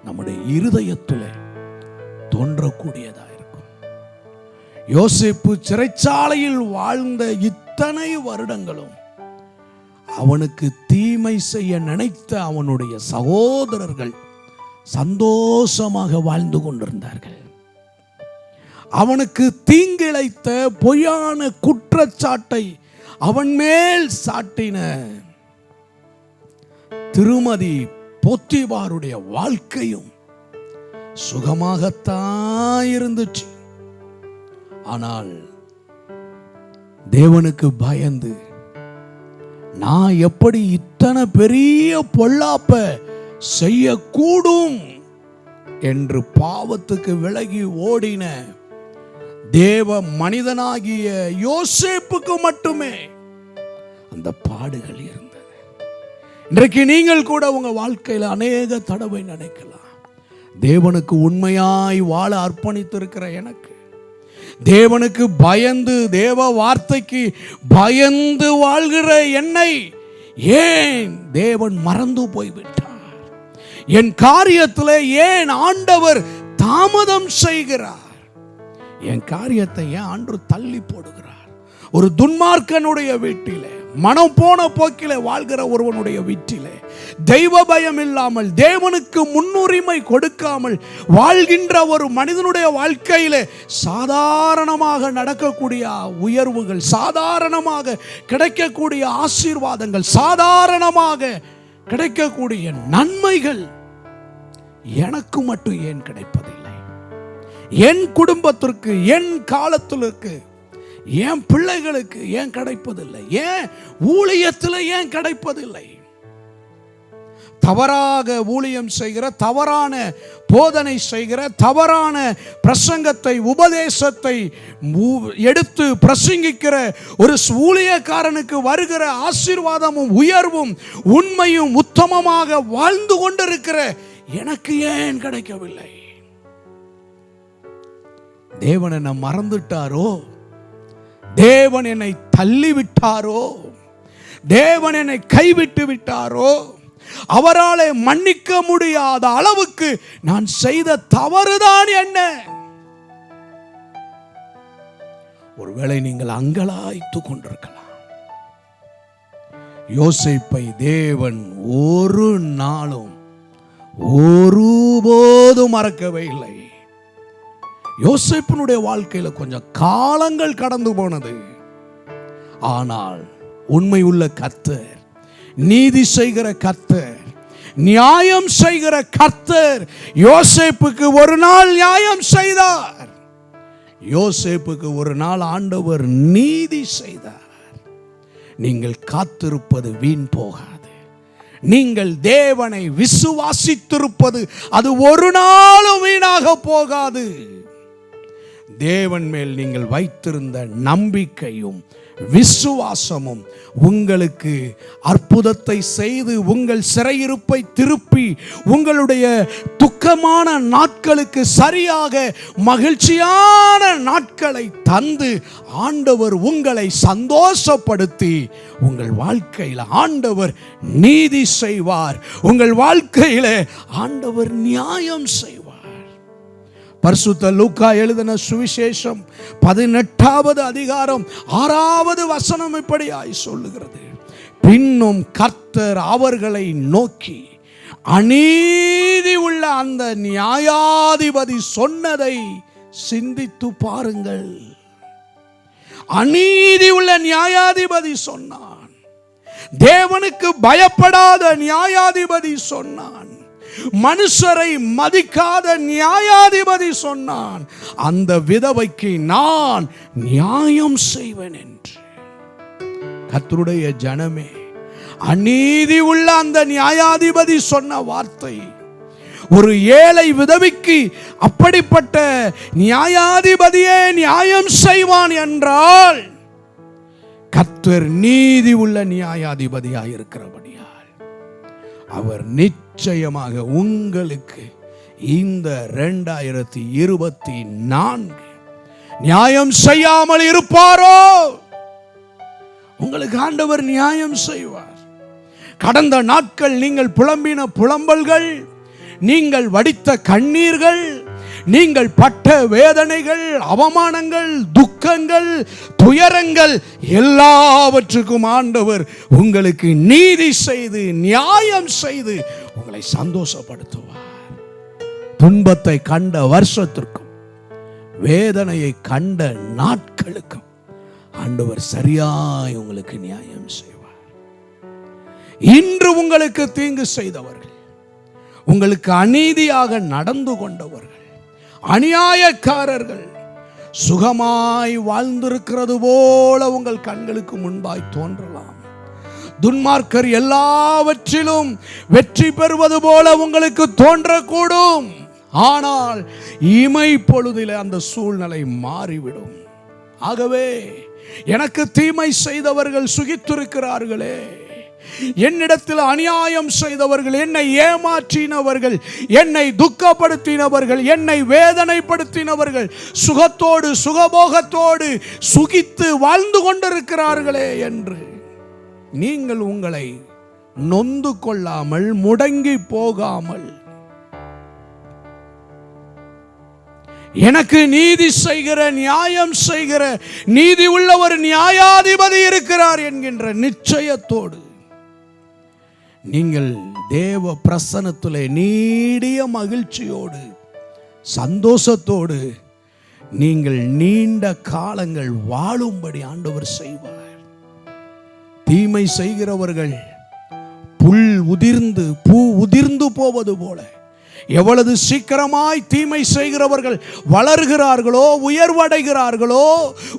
நம்முடைய இருதயத்தில் தோன்றக்கூடியதா இருக்கும். யோசேப்பு சிறைச்சாலையில் வாழ்ந்த இத்தனை வருடங்களும் அவனுக்கு தீமை செய்ய நினைத்த அவனுடைய சகோதரர்கள் சந்தோஷமாக வாழ்ந்து கொண்டிருந்தார்கள். அவனுக்கு தீங்கிழைத்த பொய்யான குற்றச்சாட்டை அவன் மேல் சாட்டின திருமதி போத்திபாருடைய வாழ்க்கையும் சுகமாகத்தான் இருந்துச்சு. ஆனால் தேவனுக்கு பயந்து நான் எப்படி இத்தனை பெரிய பொல்லாப்ப செய்யக்கூடும் என்று பாவத்துக்கு விலகி ஓடின தேவ மனிதனாகிய யோசேப்புக்கு மட்டுமே அந்த பாடுகள் இருந்தது. இன்றைக்கு நீங்கள் கூட உங்க வாழ்க்கையில் அநேக தடவை நினைக்கலாம், தேவனுக்கு உண்மையாய் வாழ அர்ப்பணித்திருக்கிற எனக்கு, தேவனுக்கு பயந்து தேவ வார்த்தைக்கு பயந்து வாழ்கிற என்னை ஏன் தேவன் மறந்து போய்விட்டார்? என் காரியத்தில் ஏன் ஆண்டவர் தாமதம் செய்கிறார்? என் காரியத்தை ஏன் ஆண்டவர் தள்ளி போடுகிறார்? ஒரு துன்மார்க்கனுடைய வீட்டிலே, மனம் போன போக்கிலே வாழ்கிற ஒருவனுடைய வீட்டிலே, தெய்வ பயம் இல்லாமல் தேவனுக்கு முன்னுரிமை கொடுக்காமல் வாழ்கின்ற ஒரு மனிதனுடைய வாழ்க்கையிலே சாதாரணமாக நடக்கக்கூடிய உயர்வுகள், சாதாரணமாக கிடைக்கக்கூடிய ஆசீர்வாதங்கள், சாதாரணமாக கிடைக்கக்கூடிய நன்மைகள் எனக்கு மட்டும் ஏன் கிடைப்பதில்லை? என் குடும்பத்திற்கு, என் காலத்திற்கு, என் பிள்ளைகளுக்கு ஏன் கிடைப்பதில்லை? ஏன் ஊழியத்தில் ஏன் கிடைப்பதில்லை? தவறாக ஊழியம் செய்கிற, தவறான போதனை செய்கிற, தவறான பிரசங்கத்தை, உபதேசத்தை எடுத்து பிரசங்கிக்கிற ஒரு ஊழியக்காரனுக்கு வருகிற ஆசீர்வாதமும் உயர்வும் உண்மையும் உத்தமமாக வாழ்ந்து கொண்டிருக்கிற எனக்கு ஏன் கிடைக்கவில்லை? தேவன் என்னை மறந்துட்டாரோ? தேவன் என்னை தள்ளிவிட்டாரோ? தேவன் என்னை கைவிட்டு விட்டாரோ? அவராலே மன்னிக்க முடியாத அளவுக்கு நான் செய்த தவறுதான் என்ன? ஒருவேளை நீங்கள் அங்கலாய்த்து கொண்டிருக்கலாம். யோசேப்பை தேவன் ஒரு நாளும் ஒருபோதும் மறக்கவே இல்லை. யோசேப்பினுடைய வாழ்க்கையில கொஞ்சம் காலங்கள் கடந்து போனது. ஆனால் உண்மை உள்ள கர்த்தர், நீதி செய்கிற கர்த்தர், நியாயம் செய்கிற கர்த்தர் யோசேப்புக்கு ஒரு நாள் நியாயம் செய்தார். யோசேப்புக்கு ஒரு நாள் ஆண்டவர் நீதி செய்தார். நீங்கள் காத்திருப்பது வீண் போகாது. நீங்கள் தேவனை விசுவாசித்திருப்பது அது ஒரு நாளும் வீணாக போகாது. தேவன் மேல் நீங்கள் வைத்திருந்த நம்பிக்கையும் விசுவாசமும் உங்களுக்கு அற்புதத்தை செய்து உங்கள் சிறையிருப்பை திருப்பி உங்களுடைய துக்கமான நாட்களுக்கு சரியாக மகிழ்ச்சியான நாட்களை தந்து ஆண்டவர் உங்களை சந்தோஷப்படுத்தி உங்கள் வாழ்க்கையில் ஆண்டவர் நீதி செய்வார். உங்கள் வாழ்க்கையில் ஆண்டவர் நியாயம் செய்வார். பரிசுத்த லூக்கா எழுதின சுவிசேஷம் 18வது அதிகாரம் 6வது வசனம் இப்படியாய் சொல்லுகிறது. பின்னும் கர்த்தர் அவர்களை நோக்கி, அநீதி உள்ள அந்த நியாயாதிபதி சொன்னதை சிந்தித்து பாருங்கள். அநீதி உள்ள நியாயாதிபதி சொன்னான். தேவனுக்கு பயப்படாத நியாயாதிபதி சொன்னான். மனுஷரை மதிக்காத நியாயாதிபதி சொன்னான், அந்த விதவைக்கு நான் நியாயம் செய்வேன் என்று. கர்த்தருடைய ஜனமே, அநீதி உள்ள அந்த நியாயாதிபதி சொன்ன வார்த்தை ஒரு ஏழை விதவிக்கு அப்படிப்பட்ட நியாயாதிபதியே நியாயம் செய்வான் என்றால், கர்த்தர் நீதி உள்ள நியாயாதிபதியாக இருக்கிறபடியால் அவர் நிச்சயமாக உங்களுக்கு இந்த 2024 நியாயம் செய்யாமல் இருப்பாரோ? உங்களுக்கு ஆண்டவர் நியாயம் செய்வார். கடந்த நாட்கள் நீங்கள் புலம்பின புலம்பல்கள், நீங்கள் வடித்த கண்ணீர்கள், நீங்கள் பட்ட வேதனைகள், அவமானங்கள், துக்கங்கள், துயரங்கள் எல்லாவற்றுக்கும் ஆண்டவர் உங்களுக்கு நீதி செய்து நியாயம் செய்து உங்களை சந்தோஷப்படுத்துவார். துன்பத்தை கண்ட வருஷத்திற்கும் வேதனையை கண்ட நாட்களுக்கும் ஆண்டவர் சரியாய் உங்களுக்கு நியாயம் செய்வார். இன்று உங்களுக்கு தீங்கு செய்தவர்கள், உங்களுக்கு அநீதியாக நடந்து கொண்டவர்கள், அநியாயக்காரர்கள் சுகமாய் வாழ்ந்திருக்கிறது போல உங்கள் கண்களுக்கு முன்பாய் தோன்றலாம். துன்மார்க்கர் எல்லாவற்றிலும் வெற்றி பெறுவது போல உங்களுக்கு தோன்றக்கூடும். ஆனால் இமை பொழுதில் அந்த சூழ்நிலை மாறிவிடும். ஆகவே எனக்கு தீமை செய்தவர்கள் சுகித்திருக்கிறார்களே, என்னிடத்தில் அநியாயம் செய்தவர்கள், என்னை ஏமாற்றினவர்கள், என்னை துக்கப்படுத்தினவர்கள், என்னை வேதனைப்படுத்தினவர்கள் சுகத்தோடு சுகபோகத்தோடு சுகித்து வாழ்ந்து கொண்டிருக்கிறார்களே என்று நீங்கள் உங்களை நொந்து கொள்ளாமல், முடங்கி போகாமல், எனக்கு நீதி செய்கிற, நியாயம் செய்கிற நீதி உள்ள ஒரு நியாயாதிபதி இருக்கிறார் என்கின்ற நிச்சயத்தோடு நீங்கள் தேவ பிரசன்னத்திலே நீடிய மகிழ்ச்சியோடு சந்தோஷத்தோடு நீங்கள் நீண்ட காலங்கள் வாழும்படி ஆண்டவர் செய்வார். தீமை செய்கிறவர்கள் புல் உதிர்ந்து பூ உதிர்ந்து போவது போல எவ்வளவு சீக்கிரமாய் தீமை செய்கிறவர்கள் வளர்கிறார்களோ, உயர்வடைகிறார்களோ,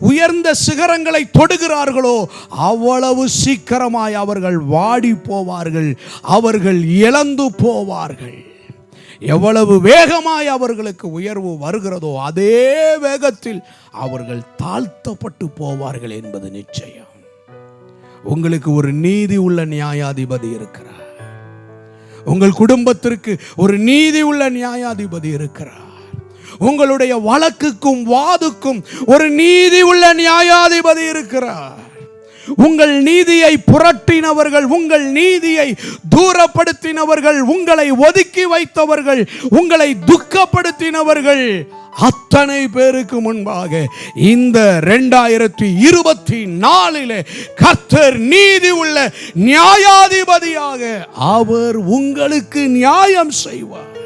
உயர்ந்த சிகரங்களை தொடுகிறார்களோ, அவ்வளவு சீக்கிரமாய் அவர்கள் வாடி போவார்கள், அவர்கள் இழந்து போவார்கள். எவ்வளவு வேகமாய் அவர்களுக்கு உயர்வு வருகிறதோ அதே வேகத்தில் அவர்கள் தாழ்த்தப்பட்டு போவார்கள் என்பது நிச்சயம். உங்களுக்கு ஒரு நீதி உள்ள நியாயாதிபதி இருக்கிறார். உங்கள் குடும்பத்திற்கு ஒரு நீதி உள்ள நியாயாதிபதி இருக்கிறார். உங்களுடைய வழக்குக்கும் வாதுக்கும் ஒரு நீதி உள்ள நியாயாதிபதி இருக்கிறார். உங்கள் நீதியை புரட்டினவர்கள், உங்கள் நீதியை தூரப்படுத்தினவர்கள், உங்களை ஒதுக்கி வைத்தவர்கள், உங்களை துக்கப்படுத்தினவர்கள் அத்தனை பேருக்கு முன்பாக இந்த 2024 கர்த்தர் நீதி உள்ள நியாயாதிபதியாக அவர் உங்களுக்கு நியாயம் செய்வார்.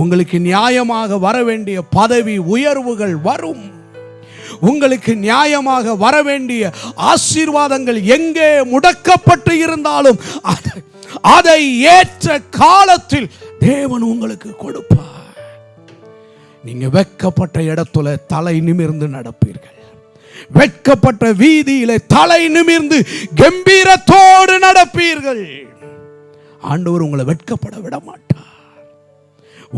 உங்களுக்கு நியாயமாக வர வேண்டிய பதவி உயர்வுகள் வரும். உங்களுக்கு நியாயமாக வர வேண்டிய ஆசீர்வாதங்கள் எங்கே முடக்கப்பட்டு இருந்தாலும் அதை ஏற்ற காலத்தில் தேவன் உங்களுக்கு கொடுப்பார். நீங்க வெட்கப்பட்ட இடத்துல தலை நிமிர்ந்து நடப்பீர்கள். வெட்கப்பட்ட வீதியிலே தலை நிமிர்ந்து கம்பீரத்தோடு நடப்பீர்கள். ஆண்டவர் உங்களை வெட்கப்பட விட மாட்டார்.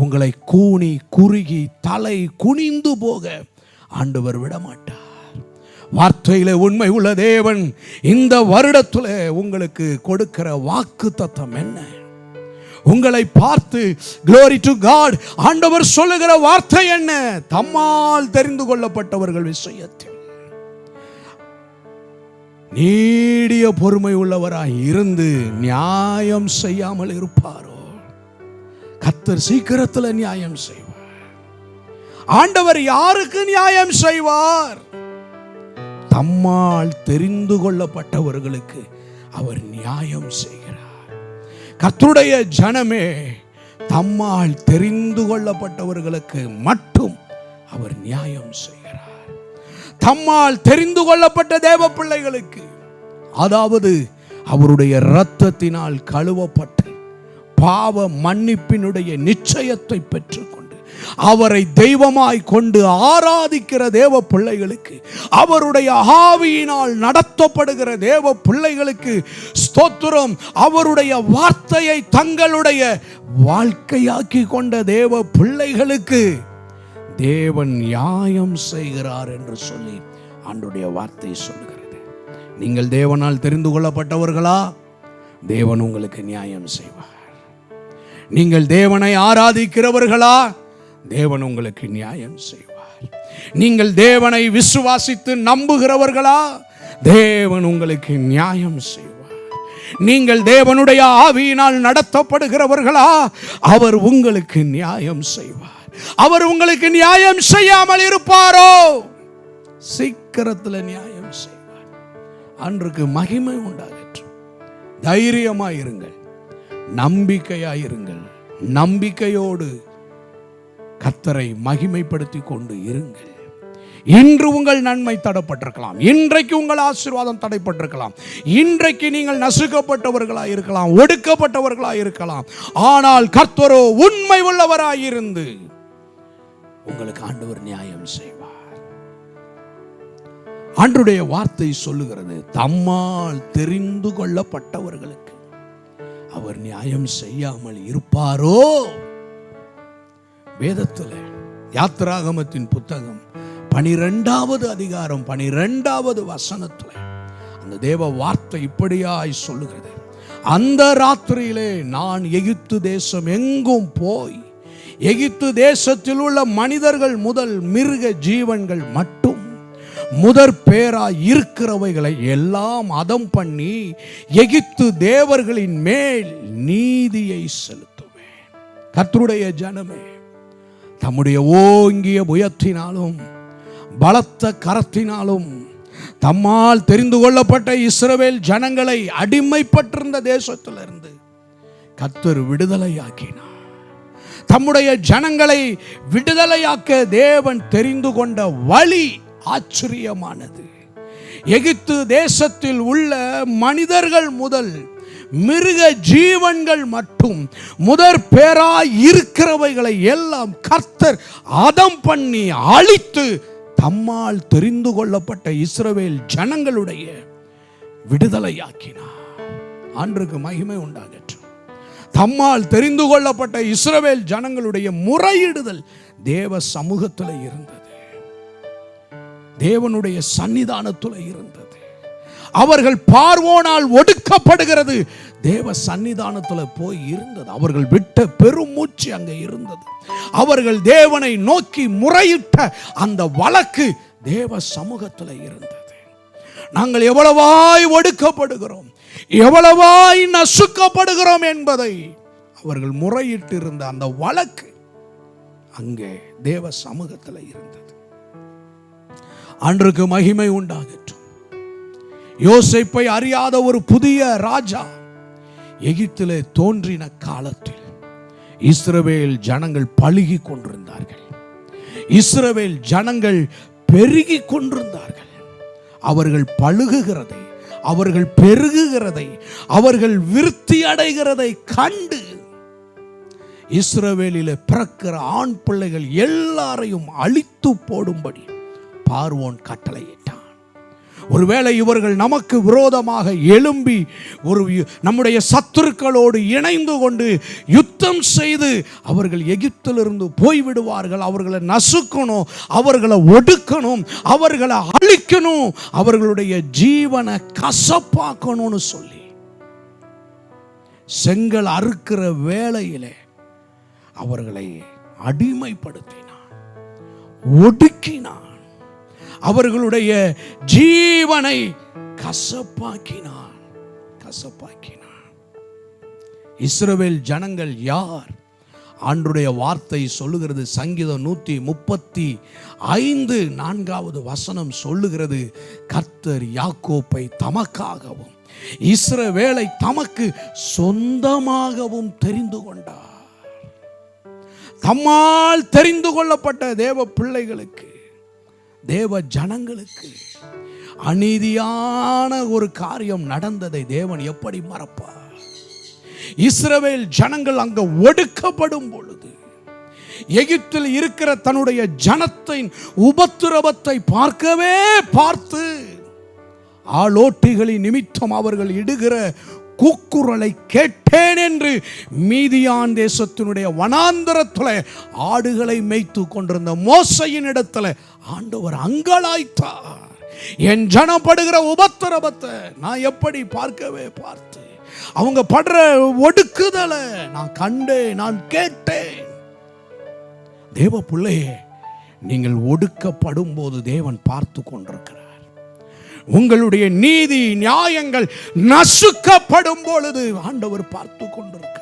உங்களை கூனி குறுகி தலை குனிந்து போக ஆண்டவர் விட மாட்டார். வார்த்தையிலே உண்மை உள்ள தேவன் இந்த வருடத்தில் உங்களுக்கு கொடுக்கிற வாக்குத்தத்தம் என்ன? உங்களை பார்த்து glory to God ஆண்டவர் சொல்லுகிற வார்த்தை என்ன? தம்மால் தெரிந்து கொள்ளப்பட்டவர்கள் விஷயத்தில் நீடிய பொறுமை உள்ளவராய் இருந்து நியாயம் செய்யாமல் இருப்பாரோ கர்த்தர் சீக்கிரத்தில் நியாயம் செய்வார். ஆண்டவர் யாருக்கு நியாயம் செய்வார்? தம்மால் தெரிந்து கொள்ளப்பட்டவர்களுக்கு அவர் நியாயம் செய்கிறார். கர்த்தருடைய ஜனமே, தம்மால் தெரிந்து கொள்ளப்பட்டவர்களுக்கு மட்டும் அவர் நியாயம் செய்கிறார். தம்மால் தெரிந்து கொள்ளப்பட்ட தேவ பிள்ளைகளுக்கு, அதாவது அவருடைய இரத்தத்தினால் கழுவப்பட்டு பாவ மன்னிப்பினுடைய நிச்சயத்தை பெற்றுக்கொண்டு அவரை தெய்வமாய் கொண்டு ஆராதிக்கிற தேவ பிள்ளைகளுக்கு, அவருடைய ஆவியினால் நடத்தப்படுகிற தேவ பிள்ளைகளுக்கு ஸ்தோத்திரம். அவருடைய வார்த்தையை தங்களுடைய வாழ்க்கையாக்கி கொண்ட தேவ பிள்ளைகளுக்கு தேவன் நியாயம் செய்கிறார் என்று சொல்லி ஆண்டவருடைய வார்த்தை சொல்லுகிறது. நீங்கள் தேவனால் தெரிந்து கொள்ளப்பட்டவர்களா? தேவன் உங்களுக்கு நியாயம் செய்வார். நீங்கள் தேவனை ஆராதிக்கிறவர்களா? தேவன் உங்களுக்கு நியாயம் செய்வார். நீங்கள் தேவனை விசுவாசித்து நம்புகிறவர்களா? தேவன் உங்களுக்கு நியாயம் செய்வார். நீங்கள் தேவனுடைய ஆவியினால் நடத்தப்படுகிறவர்களா? அவர் உங்களுக்கு நியாயம் செய்வார். அவர் உங்களுக்கு நியாயம் செய்யாமல் இருப்பாரோ? சீக்கிரத்தில் நியாயம் செய்வார். அன்றைக்கு மகிமை உண்டாகட்டும். தைரியமாயிருங்கள், நம்பிக்கையாயிருங்கள். நம்பிக்கையோடு கர்த்தரை மகிமைப்படுத்தி கொண்டு இருங்கள். இன்று உங்கள் நன்மை தடைப்பட்டிருக்கலாம், இன்றைக்கு உங்கள் ஆசீர்வாதம் தடைப்பட்டிருக்கலாம், இன்றைக்கு நீங்கள் நசுக்கப்பட்டவர்களாக இருக்கலாம், ஒடுக்கப்பட்டவர்களாக இருக்கலாம். ஆனால் கர்த்தரோ உண்மை உள்ளவராயிருந்து உங்களுக்கு ஆண்டவர் நியாயம் செய்வார். ஆண்டவருடைய வார்த்தை சொல்லுகிறது, தம்மால் தெரிந்து கொள்ளப்பட்டவர்களுக்கு அவர் நியாயம் செய்யாமல் இருப்பாரோ? வேதத்தில் யாத்திராகமத்தின் புத்தகம் 12வது அதிகாரம் 12வது வசனத்தில் அந்த தேவ வார்த்தை இப்படியாய் சொல்லுகிறது, அந்த ராத்திரியிலே நான் எகிப்து தேசம் எங்கும் போய் எகிப்து தேசத்தில் உள்ள மனிதர்கள் முதல் மிருக ஜீவன்கள் மட்டும் முதற் பேராய் இருக்கிறவைகளை எல்லாம் அதம் பண்ணி எகிப்து தேவர்களின் மேல் நீதியை செலுத்துவேன். கர்த்தருடைய ஜனமே, தம்முடைய ஓங்கிய புயத்தினாலும் பலத்த கரத்தினாலும் தம்மால் தெரிந்து கொள்ளப்பட்ட இஸ்ரவேல் ஜனங்களை அடிமைப்பட்டிருந்த தேசத்திலிருந்து கர்த்தர் விடுதலையாக்கினார். தம்முடைய ஜனங்களை விடுதலையாக்க தேவன் தெரிந்து கொண்ட வழி ஆச்சரியமானது. எகிப்து தேசத்தில் உள்ள மனிதர்கள் முதல் மிருக ஜீவன்கள் மட்டும் முதற் பேராய் இருக்கிறவைகளை எல்லாம் கர்த்தர் அதம் பண்ணி அழித்து தம்மால் தெரிந்து கொள்ளப்பட்ட இஸ்ரவேல் ஜனங்களுடைய விடுதலையாக்கினார். ஆண்டவருக்கு மகிமை உண்டாகட்டும். தம்மால் தெரிந்து கொள்ளப்பட்ட இஸ்ரவேல் ஜனங்களுடைய முறையிடுதல் தேவ சமூகத்தில் இருந்தது, தேவனுடைய சன்னிதானத்தில் இருந்தது. அவர்கள் பார்வோனால் ஒடுக்கப்படுகிறது தேவ சன்னிதானத்தில் போய் இருந்தது. அவர்கள் விட்ட பெருமூச்சு அங்கே இருந்தது. அவர்கள் தேவனை நோக்கி முறையிட்ட அந்த வழக்கு தேவ சமூகத்தில் இருந்தது. நாங்கள் எவ்வளவாய் ஒடுக்கப்படுகிறோம், எவ்வளவாய் நசுக்கப்படுகிறோம் என்பதை அவர்கள் முறையிட்டு இருந்த அந்த வழக்கு அங்கே தேவ சமூகத்தில் இருந்தது. அன்றைக்கு மகிமை உண்டாகட்டும். யோசேப்பை அறியாத ஒரு புதிய ராஜா எகிப்திலே தோன்றின காலத்தில் இஸ்ரவேல் ஜனங்கள் பழுகி கொண்டிருந்தார்கள். இஸ்ரவேல் ஜனங்கள் பெருகி கொண்டிருந்தார்கள். அவர்கள் பழுகுகிறதை, அவர்கள் பெருகுகிறதை, அவர்கள் விருத்தி அடைகிறதை கண்டு இஸ்ரவேலிலே பிறக்கிற ஆண் பிள்ளைகள் எல்லாரையும் அழித்து போடும்படி பார்வோன் கட்டளையிட்டான். ஒருவேளை இவர்கள் நமக்கு விரோதமாக எழும்பி நம்முடைய சத்துருக்களோடு இணைந்து கொண்டு யுத்தம் செய்து அவர்கள் எகிப்திலிருந்து போய்விடுவார்கள், அவர்களை நசுக்கணும், அவர்களை ஒடுக்கணும், அவர்களை அழிக்கணும், அவர்களுடைய ஜீவனை கசப்பாக்கணும்னு சொல்லி செங்கல் அறுக்கிற வேளையிலே அவர்களை அடிமைப்படுத்தினான், ஒடுக்கினான், அவர்களுடைய ஜீவனை கசப்பாக்கினான். இஸ்ரவேல் ஜனங்கள் யார்? ஆண்டவருடைய வார்த்தை சொல்லுகிறது, சங்கீதம் 135 4வது வசனம் சொல்லுகிறது, கர்த்தர் யாக்கோப்பை தமக்காகவும் இஸ்ரவேலை தமக்கு சொந்தமாகவும் தெரிந்து கொண்டார். தம்மால் தெரிந்து கொள்ளப்பட்ட தேவ பிள்ளைகளுக்கு, தேவ ஜனங்களுக்கு அநீதியான ஒரு காரியம் நடந்ததை தேவன் எப்படி மறப்பார்? இஸ்ரவேல் ஜனங்கள் அங்க ஒடுக்கப்படும் பொழுது எகிப்தில் இருக்கிற தன்னுடைய ஜனத்தின் உபத்திரவத்தை பார்த்து ஆளோட்டிகளின் நிமித்தம் அவர்கள் இடுகிற கூக்குரலை கேட்டேன் என்று மீதியான் தேசத்தினுடைய வனாந்தரத்தில் ஆடுகளை மேய்த்து கொண்டிருந்த மோசையின் இடத்துல ஆண்டவர் அங்கலாய்த்தார். என் ஜனம் படுகிற உபத்திரவத்தை நான் எப்படி பார்த்து அவங்க படுற ஒடுக்குதலை நான் கண்டேன், நான் கேட்டேன். தேவ பிள்ளையே, நீங்கள் ஒடுக்கப்படும் போது தேவன் பார்த்து கொண்டிருக்கிறார். உங்களுடைய நீதி நியாயங்கள் நசுக்கப்படும் பொழுது ஆண்டவர் பார்த்து கொண்டிருக்கிறார்.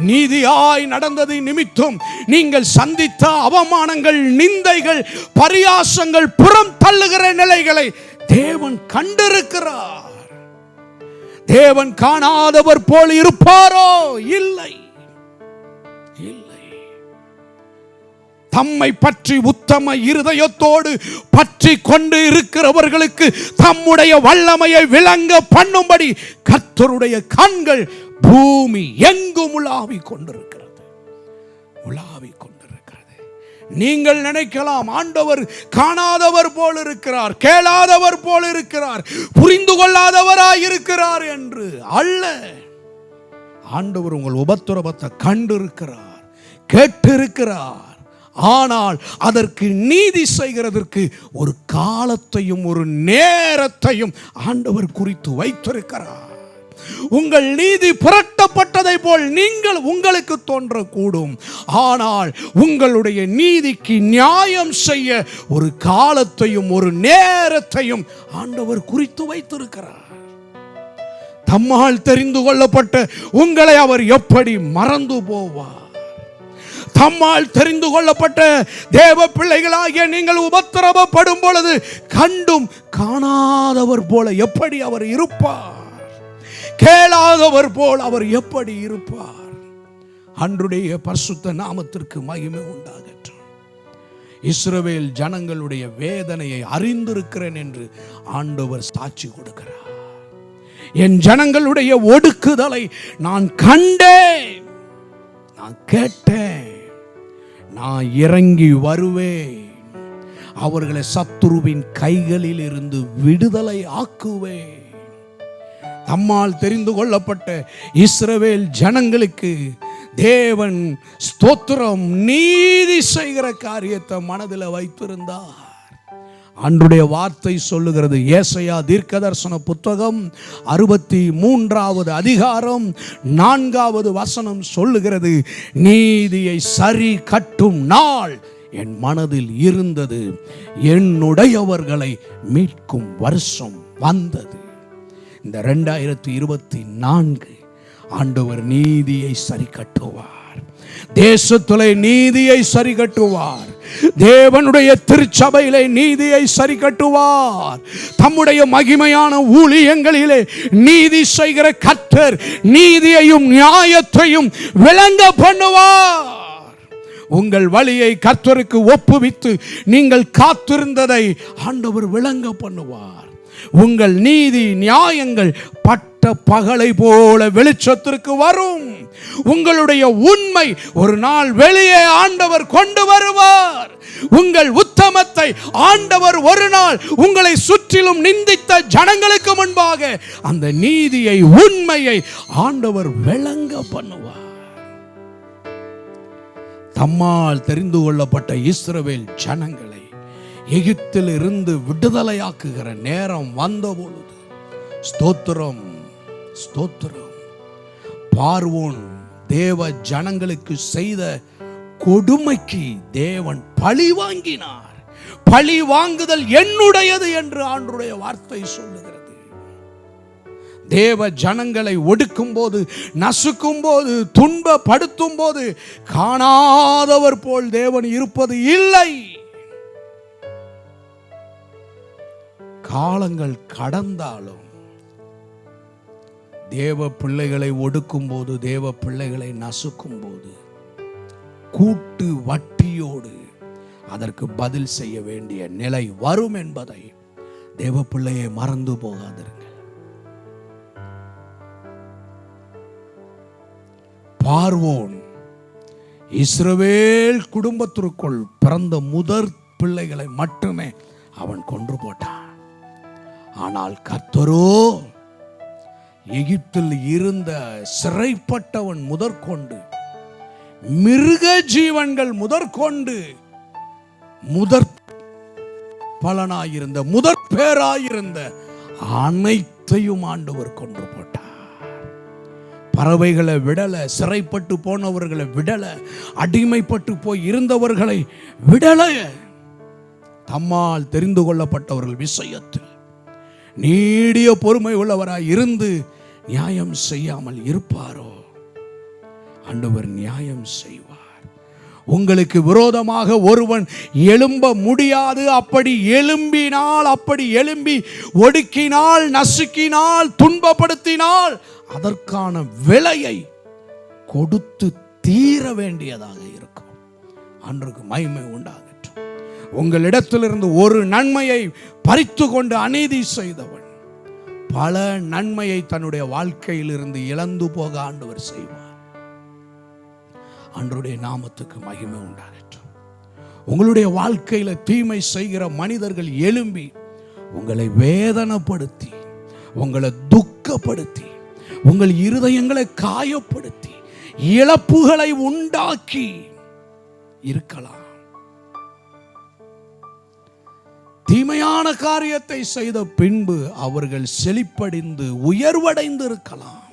நீதியாய் நடந்தது நிமித்தம் நீங்கள் சந்தித்த அவமானங்கள், நிந்தைகள், பரியாசங்கள், புறம் தள்ளுகிற நிலைகளை தேவன் கண்டிருக்கிறார். தேவன் காணாதவர் போல் இருப்பாரோ? இல்லை, இல்லை. தம்மை பற்றி உத்தம இருதயத்தோடு பற்றி கொண்டு இருக்கிறவர்களுக்கு தம்முடைய வல்லமையை விளங்க பண்ணும்படி கர்த்தருடைய கண்கள் பூமி எங்கும் உலாவிக் கொண்டிருக்கிறது. நீங்கள் நினைக்கலாம், ஆண்டவர் காணாதவர் போல் இருக்கிறார், கேளாதவர் போல் இருக்கிறார், புரிந்து கொள்ளாதவராய் இருக்கிறார் என்று. அல்ல, ஆண்டவர் உங்கள் உபத்திரவத்தை கண்டிருக்கிறார், கேட்டிருக்கிறார். ஆனால் அதற்கு நீதி செய்கிறதற்கு ஒரு காலத்தையும் ஒரு நேரத்தையும் ஆண்டவர் குறித்து வைத்திருக்கிறார். உங்கள் நீதி புரட்டப்பட்டதை போல் நீங்கள் உங்களுக்கு தோன்றக்கூடும். ஆனால் உங்களுடைய நீதிக்கு நியாயம் செய்ய ஒரு காலத்தையும் ஒரு நேரத்தையும் ஆண்டவர் குறித்து வைத்திருக்கிறார். தம்மால் தெரிந்து கொள்ளப்பட்ட உங்களை அவர் எப்படி மறந்து போவார்? தம்மால் தெரிந்து கொள்ளப்பட்ட தேவ பிள்ளைகளாகிய நீங்கள் உபத்திரவப்படும் பொழுது கண்டும் காணாதவர் போல எப்படி அவர் இருப்பார்? கேளாதவர் போல் அவர் எப்படி இருப்பார்? அன்றுடைய பரிசுத்த நாமத்திற்கு மகிமை உண்டாகட்டும். இஸ்ரவேல் ஜனங்களுடைய வேதனையை அறிந்திருக்கிறேன் என்று ஆண்டவர் சாட்சி கொடுக்கிறார். என் ஜனங்களுடைய ஒடுக்குதலை நான் கண்டேன், நான் கேட்டேன், நான் இறங்கி வருவேன், அவர்களை சத்துருவின் கைகளில் இருந்து விடுதலை ஆக்குவேன். தம்மால் தெரிந்து கொள்ளப்பட்ட இஸ்ரவேல் ஜனங்களுக்கு தேவன் ஸ்தோத்திரம் நீதி செய்கிற காரியத்தை மனதில் வைத்திருந்தார். அன்றுடைய வார்த்தை சொல்லுகிறது, ஏசாயா தீர்க்கதரிசன புத்தகம் 63வது அதிகாரம் 4வது வசனம் சொல்லுகிறது, நீதியை சரி கட்டும் நாள் என் மனதில் இருந்தது, என்னுடையவர்களை மீட்கும் வருஷம் வந்தது. இந்த 2024 ஆண்டவர் நீதியை சரி கட்டுவார். தேசத்திலே நீதியை சரி கட்டுவார். தேவனுடைய திருச்சபையிலே நீதியை சரி கட்டுவார். தம்முடைய மகிமையான ஊழியங்களிலே நீதி செய்கிற கர்த்தர் நீதியையும் நியாயத்தையும் விளங்க பண்ணுவார். உங்கள் வழியை கர்த்தருக்கு ஒப்புவித்து நீங்கள் காத்திருந்ததை ஆண்டவர் விளங்க பண்ணுவார். உங்கள் நீதி நியாயங்கள் பட்ட பகலை போல வெளிச்சத்திற்கு வரும். உங்களுடைய உண்மை ஒரு நாள் வெளியே ஆண்டவர் கொண்டு வருவார். உங்கள் உத்தமத்தை ஆண்டவர் ஒரு நாள் உங்களை சுற்றிலும் நிந்தித்த ஜனங்களுக்கு முன்பாக அந்த நீதியை உண்மையை ஆண்டவர் விளங்க பண்ணுவார். தம்மால் தெரிந்து கொள்ளப்பட்ட இஸ்ரவேல் ஜனங்களை எகிப்தில் இருந்து விடுதலையாக்குகிற நேரம் வந்த பொழுது ஸ்தோத்திரம், ஸ்தோத்திரம். பார்வோன் தேவ ஜனங்களுக்கு செய்த கொடுமைக்கு தேவன் பழி வாங்கினார். பழி வாங்குதல் என்னுடையது என்று ஆண்டவருடைய வார்த்தை சொல்லுகிறது. தேவ ஜனங்களை ஒடுக்கும் போது, நசுக்கும் போது, துன்பப்படுத்தும் போது காணாதவர் போல் தேவன் இருப்பது இல்லை. காலங்கள் கடந்தாலும் தேவ பிள்ளைகளை ஒடுக்கும் போது, தேவ பிள்ளைகளை நசுக்கும் போது கூட்டு வட்டியோடு அதற்கு பதில் செய்ய வேண்டிய நிலை வரும் என்பதை தேவ பிள்ளையை மறந்து போகாதீர்கள். பார்வோன் இஸ்ரவேல் குடும்பத்திற்குள் பிறந்த முதற் பிள்ளைகளை மட்டுமே அவன் கொன்று போட்டான். ஆனால் கர்த்தரோ எகிப்தில் இருந்த சிறைப்பட்டவன் முதற்கொண்டு, மிருக ஜீவன்கள் முதற்கொண்டு, முதற் பலனாயிருந்த, முதற் பேராயிருந்த அனைத்தையும் ஆண்டவர் கொன்று போட்டார். பறவைகளை விடல, சிறைப்பட்டு போனவர்களை விடல, அடிமைப்பட்டு போய் இருந்தவர்களை விடல. தம்மால் தெரிந்து கொள்ளப்பட்டவர்கள் விஷயத்தில் நீடிய பொறுமை உள்ளவராய் இருந்து நியாயம் செய்யாமல் இருப்பாரோ? ஆண்டவர் நியாயம் செய்வார். உங்களுக்கு விரோதமாக ஒருவன் எழும்ப முடியாது. அப்படி எழும்பினால், அப்படி எழும்பி ஒடுக்கினால், நசுக்கினால், துன்பப்படுத்தினால் அதற்கான விலையை கொடுத்து தீர வேண்டியதாக இருக்கும். அன்றைக்கு மகிமை உண்டாகட்டும். உங்களிடத்திலிருந்து ஒரு நன்மையை பறித்து கொண்டு அநீதி செய்தவன் பல நன்மையை தன்னுடைய வாழ்க்கையில் இருந்து இழந்து போக ஆண்டவர் செய்வார். ஆண்டவருடைய நாமத்துக்கு மகிமை உண்டாகட்டும். உங்களுடைய வாழ்க்கையில தீமை செய்கிற மனிதர்கள் எழும்பி உங்களை வேதனைப்படுத்தி, உங்களை துக்கப்படுத்தி, உங்கள் இருதயங்களை காயப்படுத்தி, இழப்புகளை உண்டாக்கி இருக்கலாம். தீமையான காரியத்தை செய்த பின்பு அவர்கள் செழிப்படைந்து உயர்வடைந்து இருக்கலாம்.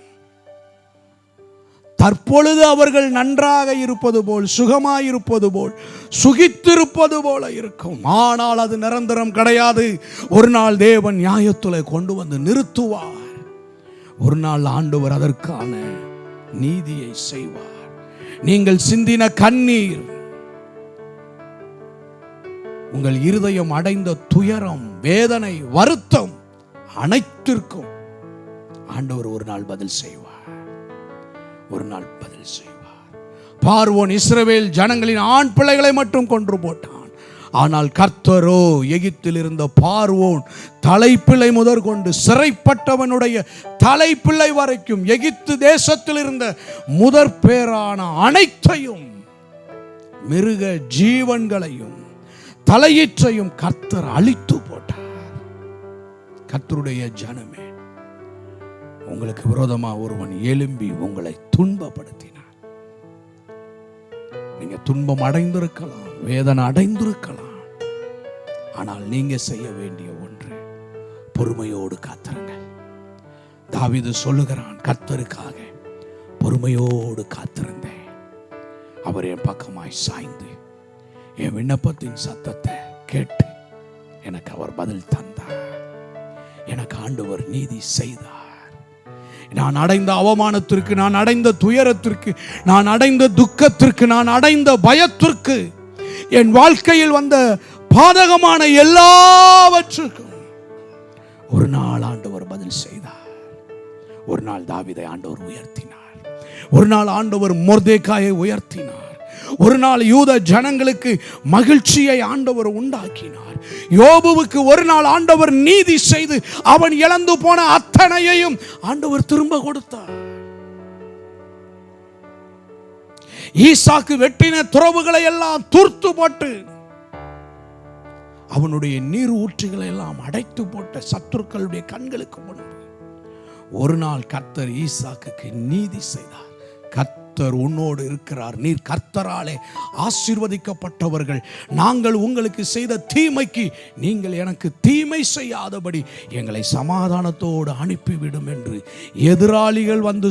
தற்பொழுது அவர்கள் நன்றாக இருப்பது போல், சுகமாயிருப்பது போல், சுகித்திருப்பது போல இருக்கும். ஆனால் அது நிரந்தரம் கிடையாது. ஒரு நாள் தேவன் நியாயத்திலே கொண்டு வந்து நிறுத்துவார். ஒரு நாள் ஆண்டவர் அதற்கான நீதியை செய்வார். நீங்கள் சிந்தின கண்ணீர், உங்கள் இருதயம் அடைந்த துயரம், வேதனை, வருத்தம் அனைத்திற்கும் ஆண்டவர் ஒரு நாள் பதில் செய்வார். ஒரு நாள் பதில் செய்வார். பார்வோன் இஸ்ரவேல் ஜனங்களின் ஆண் பிள்ளைகளை மட்டும் கொன்று போட்டான். ஆனால் கர்த்தரோ எகிப்தில் இருந்த பார்வோன் தலைப்பிள்ளை முதற்கொண்டு சிறைப்பட்டவனுடைய தலைப்பிள்ளை வரைக்கும் எகிப்து தேசத்தில் இருந்த முதற் பேரான அனைத்தையும், மிருக ஜீவன்களையும் தலையீற்றையும் கர்த்தர் அழித்து போட்டார். கர்த்தருடைய ஜனமே, உங்களுக்கு விரோதமா ஒருவன் எழும்பி உங்களை துன்பப்படுத்தினார். நீங்க துன்பம் அடைந்திருக்கலாம், வேதனை அடைந்திருக்கலாம். ஆனால் நீங்க செய்ய வேண்டிய ஒன்று, பொறுமையோடு காத்திருங்கள். தாவீது சொல்லுகிறான், கர்த்தருக்காக பொறுமையோடு காத்திருந்தேன். அவர் என் பக்கமாய் சாய்ந்து என் விண்ணப்பத்தின் சத்தத்தை கேட்டு எனக்கு அவர் பதில் தந்தார். எனக்கு ஆண்டவர் நீதி செய்தார். நான் அடைந்த அவமானத்திற்கு, நான் அடைந்த துயரத்திற்கு, நான் அடைந்த துக்கத்திற்கு, நான் அடைந்த பயத்திற்கு, என் வாழ்க்கையில் வந்த பாதகமான எல்லாவற்றுக்கும் ஒரு நாள் ஆண்டவர் பதில் செய்தார். ஒரு நாள் தாவீதை ஆண்டவர் உயர்த்தினார். ஒரு நாள் ஆண்டவர் மொர்தெகாயை உயர்த்தினார். ஒரு நாள் யூத ஜனங்களுக்கு மகிழ்ச்சியை ஆண்டவர் உண்டாக்கினார். யோபுவுக்கு ஒரு நாள் ஆண்டவர் நீதி செய்து அவன் இழந்து போன அத்தனையையும் ஆண்டவர் திரும்ப கொடுத்தார். ஈசாக்கு வெட்டின துறவுகளை எல்லாம் தூர்த்து போட்டு அவனுடைய நீர் ஊற்றுகளை எல்லாம் அடைத்து போட்ட சத்துருக்களுடைய கண்களுக்கு முன்பு ஒரு நாள் கர்த்தர் ஈசாக்குக்கு நீதி செய்தார். கர்த்தர் உன்னோடு இருக்கிறார், நீர் கர்த்தராலே ஆசீர்வதிக்கப்பட்டவர்கள், நாங்கள் உங்களுக்கு செய்த தீமைக்கு நீங்கள் எனக்கு தீமை செய்யாதபடி எங்களை சமாதானத்தோடு அனுப்பிவிடும் என்று எதிராளிகள் வந்து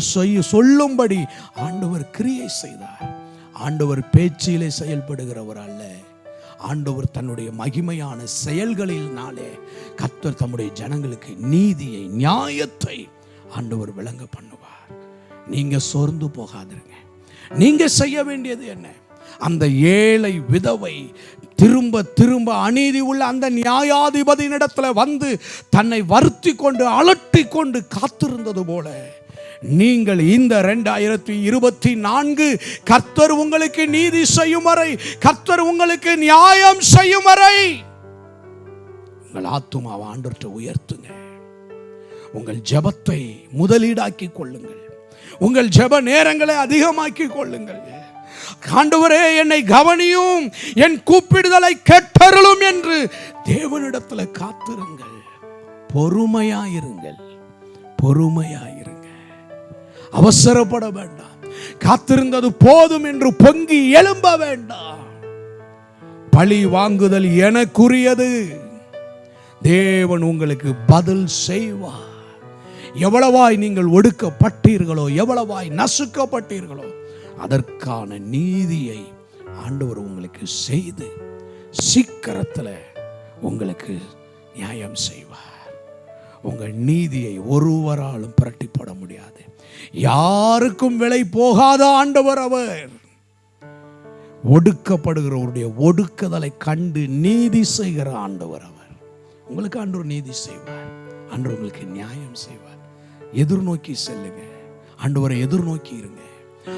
சொல்லும்படி ஆண்டவர் கிரியை செய்தார். ஆண்டவர் பேச்சிலே செயல்படுகிறவர் அல்ல. ஆண்டவர் தன்னுடைய மகிமையான செயல்களினாலே கர்த்தர் தம்முடைய ஜனங்களுக்கு நீதியை, நியாயத்தை ஆண்டவர் விளங்க பண்ணுவார். நீங்க சோர்ந்து போகாதிருங்க. நீங்க செய்ய வேண்டியது என்ன? அந்த ஏழை விதவை திரும்ப திரும்ப அநீதி உள்ள அந்த நியாயாதிபதியினிடத்துல வந்து தன்னை வருத்தி கொண்டு அலட்டி கொண்டு காத்திருந்தது போல நீங்கள் இந்த 2024 கர்த்தர் உங்களுக்கு நீதி செய்யும் வரை, கர்த்தர் உங்களுக்கு நியாயம் செய்யும் வரை உங்கள் ஆத்துமாவை ஆண்டவர்கிட்ட உயர்த்துங்க. உங்கள் ஜெபத்தை முதலீடாக்கி கொள்ளுங்கள். உங்கள் ஜெப நேரங்களை அதிகமாக்கி கொள்ளுங்கள். ஆண்டவரே என்னை கவனியும், என் கூப்பிடுதலை கேட்டருளும் என்று தேவனிடத்தில் காத்திருங்கள். பொறுமையாயிருங்கள், பொறுமையாயிருங்க. அவசரப்பட வேண்டாம். காத்திருந்தது போதும் என்று பொங்கி எழும்ப வேண்டாம். பழி வாங்குதல் எனக்குரியது. தேவன் உங்களுக்கு பதில் செய்வார். எவ்வளவாய் நீங்கள் ஒடுக்கப்பட்டீர்களோ, எவ்வளவாய் நசுக்கப்பட்டீர்களோ, அதற்கான நீதியை ஆண்டவர் உங்களுக்கு செய்து சீக்கிரத்தில் உங்களுக்கு நியாயம் செய்வார். உங்கள் நீதியை ஒருவராலும் புரட்டி போட முடியாது. யாருக்கும் விலை போகாத ஆண்டவர் அவர். ஒடுக்கப்படுகிறவருடைய ஒடுக்குதலை கண்டு நீதி செய்கிற ஆண்டவர் அவர். உங்களுக்கு ஆண்டவர் நீதி செய்வார். ஆண்டவர் உங்களுக்கு நியாயம் செய்வார். எதிர்நோக்கி செல்லுங்க. ஆண்டவரை எதிர்நோக்கி இருங்க.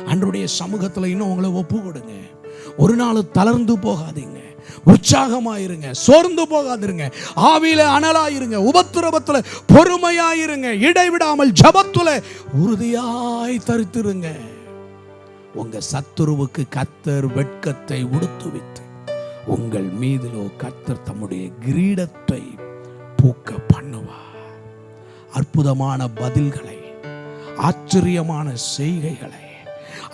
ஆண்டவருடைய சமூகத்தில் இன்னும் உங்களை ஒப்பு கொடுங்க. ஒரு நாள் தளர்ந்து போகாதீங்க. உற்சாகமாயிருங்க. சோர்ந்து போகாதிருங்க. ஆவியில அனலாயிருங்க. உபத்திரவத்துல பொறுமையாயிருங்க. இடைவிடாமல் ஜபத்துல உறுதியாய் தரித்திருங்க. உங்க சத்துருவுக்கு கர்த்தர் வெட்கத்தை உடுத்துவித்து உங்கள் மீதிலோ கர்த்தர் தம்முடைய கிரீடத்தை பூக்க பண்ணுவார். அற்புதமான பதில்களை, ஆச்சரியமான செய்கைகளை,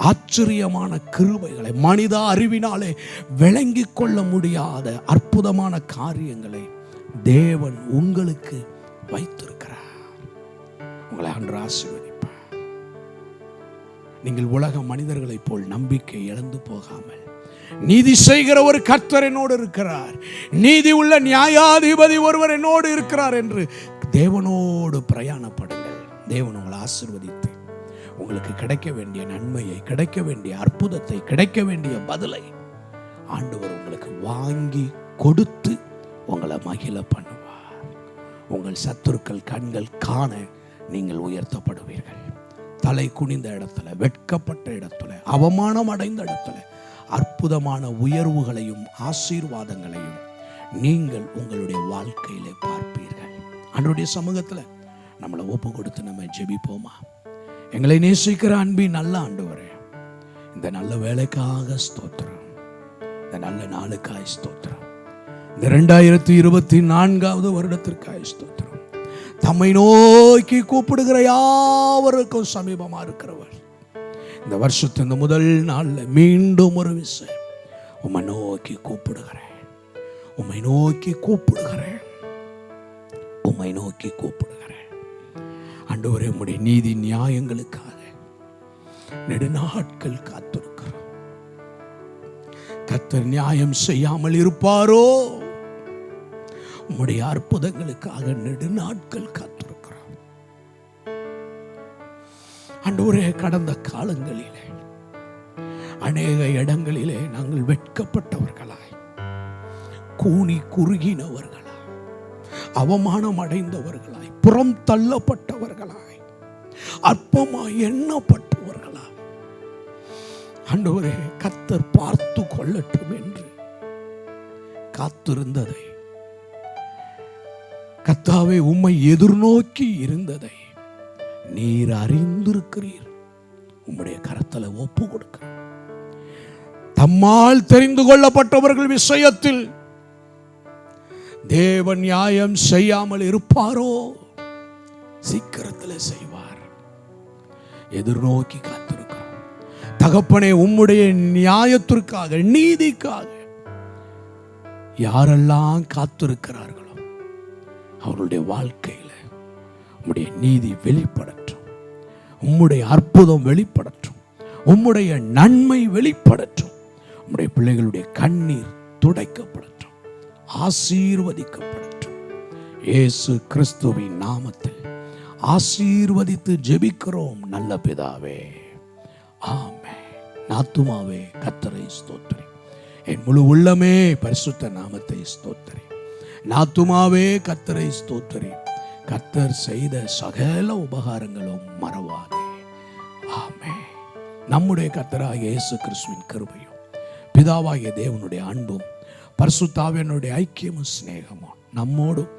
ஆச்சரியமான கிருபைகளை, மனித அறிவினாலே விளங்கிக் கொள்ள முடியாத அற்புதமான காரியங்களை தேவன் உங்களுக்கு வைத்திருக்கிறார். உங்களை ஆண்டவர் ஆசீர்வதிப்பார். நீங்கள் உலக மனிதர்களைப் போல் நம்பிக்கை இழந்து போகாமல், நீதி செய்கிற ஒரு கர்த்தர் என்னோடு இருக்கிறார், நீதி உள்ள நியாயாதிபதி ஒருவர் என்னோடு இருக்கிறார் என்று தேவனோடு பிரயாணப்படுங்கள். தேவன் உங்களை ஆசீர்வதித்து உங்களுக்கு கிடைக்க வேண்டிய நன்மையை, கிடைக்க வேண்டிய அற்புதத்தை, கிடைக்க வேண்டிய பதிலை ஆண்டவர் உங்களுக்கு வாங்கி கொடுத்து உங்களை மகிழ பண்ணுவார். உங்கள் சத்துருக்கள் கண்கள் காண நீங்கள் உயர்த்தப்படுவீர்கள். தலை குனிந்த இடத்துல, வெட்கப்பட்ட இடத்துல, அவமானம் அடைந்த இடத்துல அற்புதமான உயர்வுகளையும் ஆசீர்வாதங்களையும் நீங்கள் உங்களுடைய வாழ்க்கையிலே பார்ப்பீர்கள். ஆண்டவருடைய சமூகத்தில் நம்மளை ஒப்பு கொடுத்து நம்ம ஜெபிப்போமா? எங்களை நேசிக்கிற அன்பின் நல்ல ஆண்டவரே, இந்த நல்ல வேலைக்காக ஸ்தோத்திரம். இந்த நல்ல நாளுக்காய் ஸ்தோத்திரம். இந்த 2024 வருடத்திற்காய் ஸ்தோத்திரம். தம்மை நோக்கி கூப்பிடுகிற யாவருக்கும் சமீபமா இருக்கிறவர். இந்த வருஷத்தின் இந்த முதல் நாள்ல மீண்டும் ஒரு விஷயம், உம்மை நோக்கி கூப்பிடுகிறேன், உம்மை நோக்கி கூப்பிடுகிறேன், உம்மை நோக்கி கூப்பிடுகிறேன். ஆண்டவரே, உம்முடைய நீதி நியாயங்களுக்காக நெடுநாட்கள் காத்திருக்கிறோம். கர்த்தர் நியாயம் செய்யாமல் இருப்பாரோ? உம்முடைய அற்புதங்களுக்காக நெடுநாட்கள் காத்திருக்கிறோம். ஆண்டவரே, கடந்த காலங்களிலே அநேக இடங்களிலே நாங்கள் வெட்கப்பட்டவர்களாய், கூனி குறுகினவர்களாய், அவமானம் அடைந்தவர்களாய், புறம் தள்ளப்பட்டவர்களாய், அற்பமாய் எண்ணப்பட்டவர்களாய், ஆண்டவரே கர்த்தர் பார்த்து கொள்ளட்டும் என்று காத்திருந்ததை, கர்த்தாவே உம்மை எதிர்நோக்கி இருந்ததை நீர் அறிந்திருக்கிறீர். உம்முடைய கரத்துல ஒப்பு கொடுக்க, தம்மால் தெரிந்து கொள்ளப்பட்டவர்கள் விஷயத்தில் தேவன் நியாயம் செய்யாமல் இருப்பாரோ? சீக்கிரத்தில் செய்வார். எதிர்நோக்கி காத்திருக்கிறோம். தகப்பனே, உம்முடைய நியாயத்திற்காக, நீதிக்காக யாரெல்லாம் காத்திருக்கிறார்களோ அவருடைய வாழ்க்கையில் உம்முடைய நீதி வெளிப்படட்டும், உம்முடைய அற்புதம் வெளிப்படட்டும், உம்முடைய நன்மை வெளிப்படட்டும், உம்முடைய பிள்ளைகளுடைய கண்ணீர் துடைக்கப்படட்டும், ஆசீர்வதிக்கப்படட்டும். இயேசு கிறிஸ்துவின் நாமத்தில் ஆசீர்வதித்து ஜெபிக்கிறோம் நல்ல பிதாவே, ஆமென். ஆத்துமாவே கர்த்தரை ஸ்தோத்திரி, என் முழு உள்ளமே பரிசுத்த நாமத்தை ஸ்தோத்திரி. ஆத்துமாவே கர்த்தரை ஸ்தோத்திரி, கர்த்தர் செய்த சகல உபகாரங்களும் மறவாதே. ஆமென். நம்முடைய கர்த்தராகிய இயேசு கிறிஸ்துவின் கிருபையும் பிதாவாகிய தேவனுடைய அன்பும் பரிசுத்த ஆவியானவருடைய ஐக்கியமும் சிநேகமும் நம்மோடும்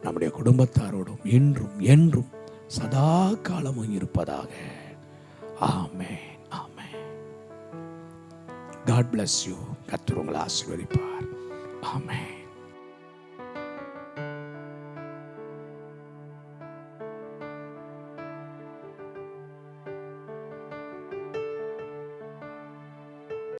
நம்முடைய குடும்பத்தாரோடும் என்றும் என்றும் சதா காலமும் இருப்பதாக. ஆமென், ஆமென். God bless you. கர்த்தர் உங்களை ஆசீர்வதிப்பார். ஆமென்.